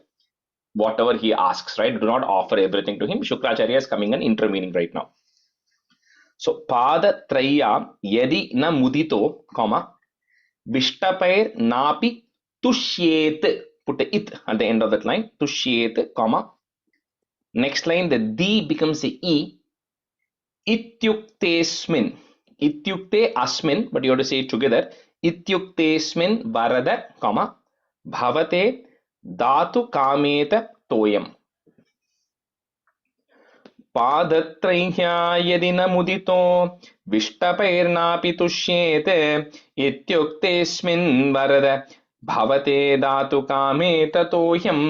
whatever he asks, right? Do not offer everything to him. Shukracharya is coming and intervening right now. So, pada traya yadi na mudito, comma, Vishtapair napi tushyet. Put a it at the end of that line. Tushyet, comma. Next line, the D becomes a E. Ityuktesmin. Ityukte asmin, but you have to say it together. Ityuktesmin varada, comma. Bhavate dhatu kameta toyam. पादत्रह्या यदि न मुदितो विष्टपैर्नापि तुष्येत इत्युक्तेऽस्मिन् वरद भवते दातु कामे ततोऽह्यम्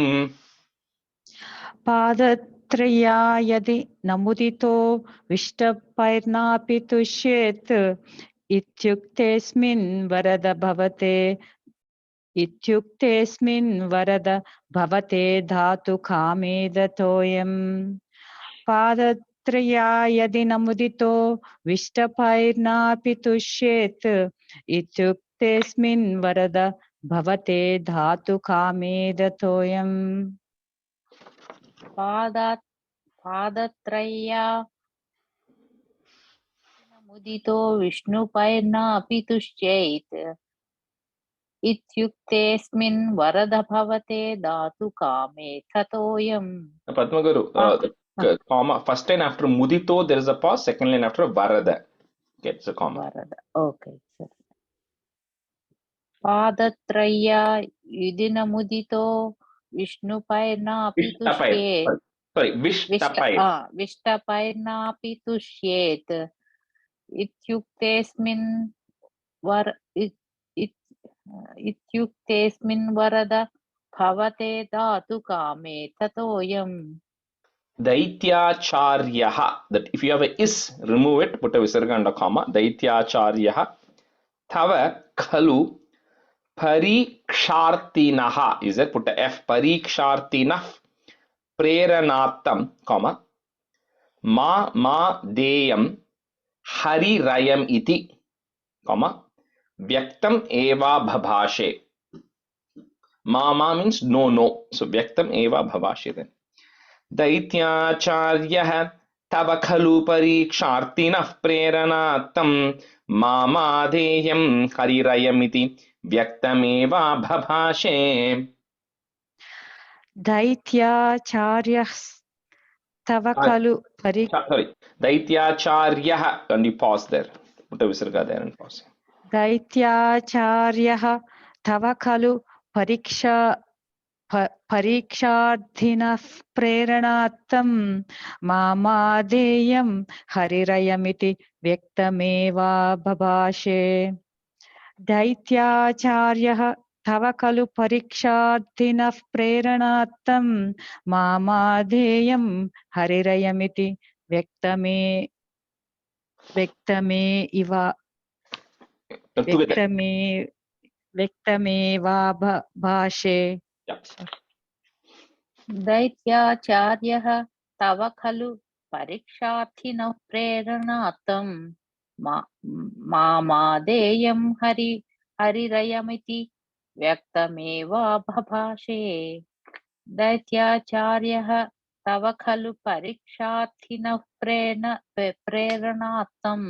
पादत्रया यदि नमुदितो विष्टपैर्नापि तुष्येत् इत्युक्तेऽस्मिन् वरद भवते धातु कामेदतोऽयम् पादत्रया यदि नमुदितो विष्टपैर्नापि तुष्येत् इत्युक्तेऽस्मिन् वरद भवते धातु कामेदतोऽयम् पादत्रया मुदितो विष्णुपैर्नापि तुष्येत् इत्युक्तेऽस्मिन् वरद भवते धातु कामे ततोऽयम्. Padma Guru, the comma, first line after mudito there is a pause, second line after varada gets a comma. Varada. Okay, sir. पादत्रया यदि न मुदितो विष्णुपैर्नापि तुष्येत् विष्टपैर्नापि तुष्येत् इत्युक्तेऽस्मिन् वरद भवते धातु कामे ततोऽयम्. Daityacharyaha, that if you have a is, remove it, put a visarga and a comma. Daityacharyaha tava khalu parikshartinaha, is it? Put a F, parikshartinah preranatam, comma. Ma deyam hari rayam iti, comma. Vyaktam eva bhabashe. Ma means no. So vyaktam eva bhabashe then. दैत्याचार्यः तव खलु परीक्षार्थिनः प्रेरणार्थं मामाधेयं हरिरयमिति व्यक्तमेवा भभाषे. दैत्याचार्यः तव खलु दैत्याचार्यः, and you pause there, put a visarga there and pause. दैत्याचार्यः तव खलु परीक्षार्थिनः प्रेरणार्थं मामाधेयं हरिरयमिति व्यक्तमेवा बभाषे. दैत्याचार्यः तव खलु परीक्षार्थिनः प्रेरणार्थं मामाधेयं हरिरयमिति व्यक्तमेवा भाषे. दैत्याचार्यः तव खलु परीक्षार्थिनः प्रेरणार्थं मामादेयं हरिरयमिति व्यक्तमेवा बभाषे. दैत्याचार्यः तव खलु परीक्षार्थिनः प्रेरणार्थं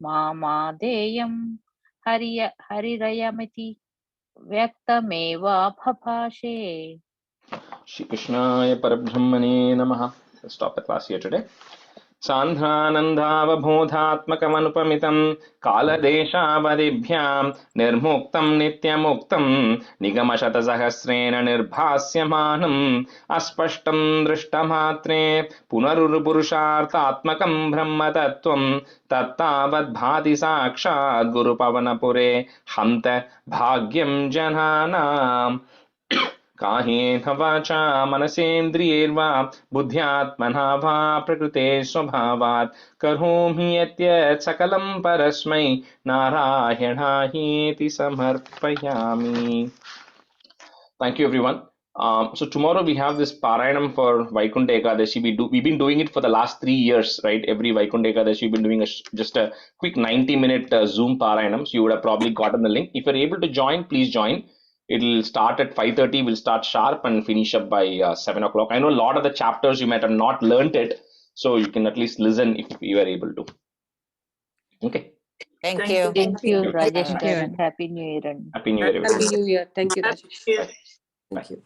मामादेयं हरिरयमिति व्यक्तमेवा बभाषे. Shri Krishnaya Parabrahmane Namaha. Let's stop the class here today. सान्ध्रानन्दावबोधात्मकमनुपमितं कालदेशावधिभ्यां निर्मुक्तं नित्यमुक्तं निगमशतसहस्रेण निर्भास्यमानम् अस्पष्टं दृष्टमात्रे पुनरुरुपुरुषार्थात्मकं ब्रह्मतत्त्वं तत्तावद्भाति साक्षात् गुरुपवनपुरे हन्त भाग्यं जनानाम् कायेन वाचा मनसेन्द्रियैर्वा बुद्ध्यात्मना वा प्रकृते स्वभावात् करोमि यद्यत् सकलं परस्मै नारायणायेति समर्पयामि. Thank you, everyone. So tomorrow we have this Parayanam for Vaikuntha Ekadashi. We've been doing it for the last 3 years, right? Every Vaikuntha Ekadashi, we've been doing just a quick 90-minute Zoom Parayanam. So you would have probably gotten the link. If you're able to join, please join. It'll start at 5:30. We'll start sharp and finish up by 7 o'clock. I know a lot of the chapters you might have not learnt it, so you can at least listen if you are able to. Okay. Thank you. Thank you, Rajesh Thank you. garu. Happy New Year. Happy New Year, everyone. Happy New Year. Thank you, Rajesh. Yeah. Thank you.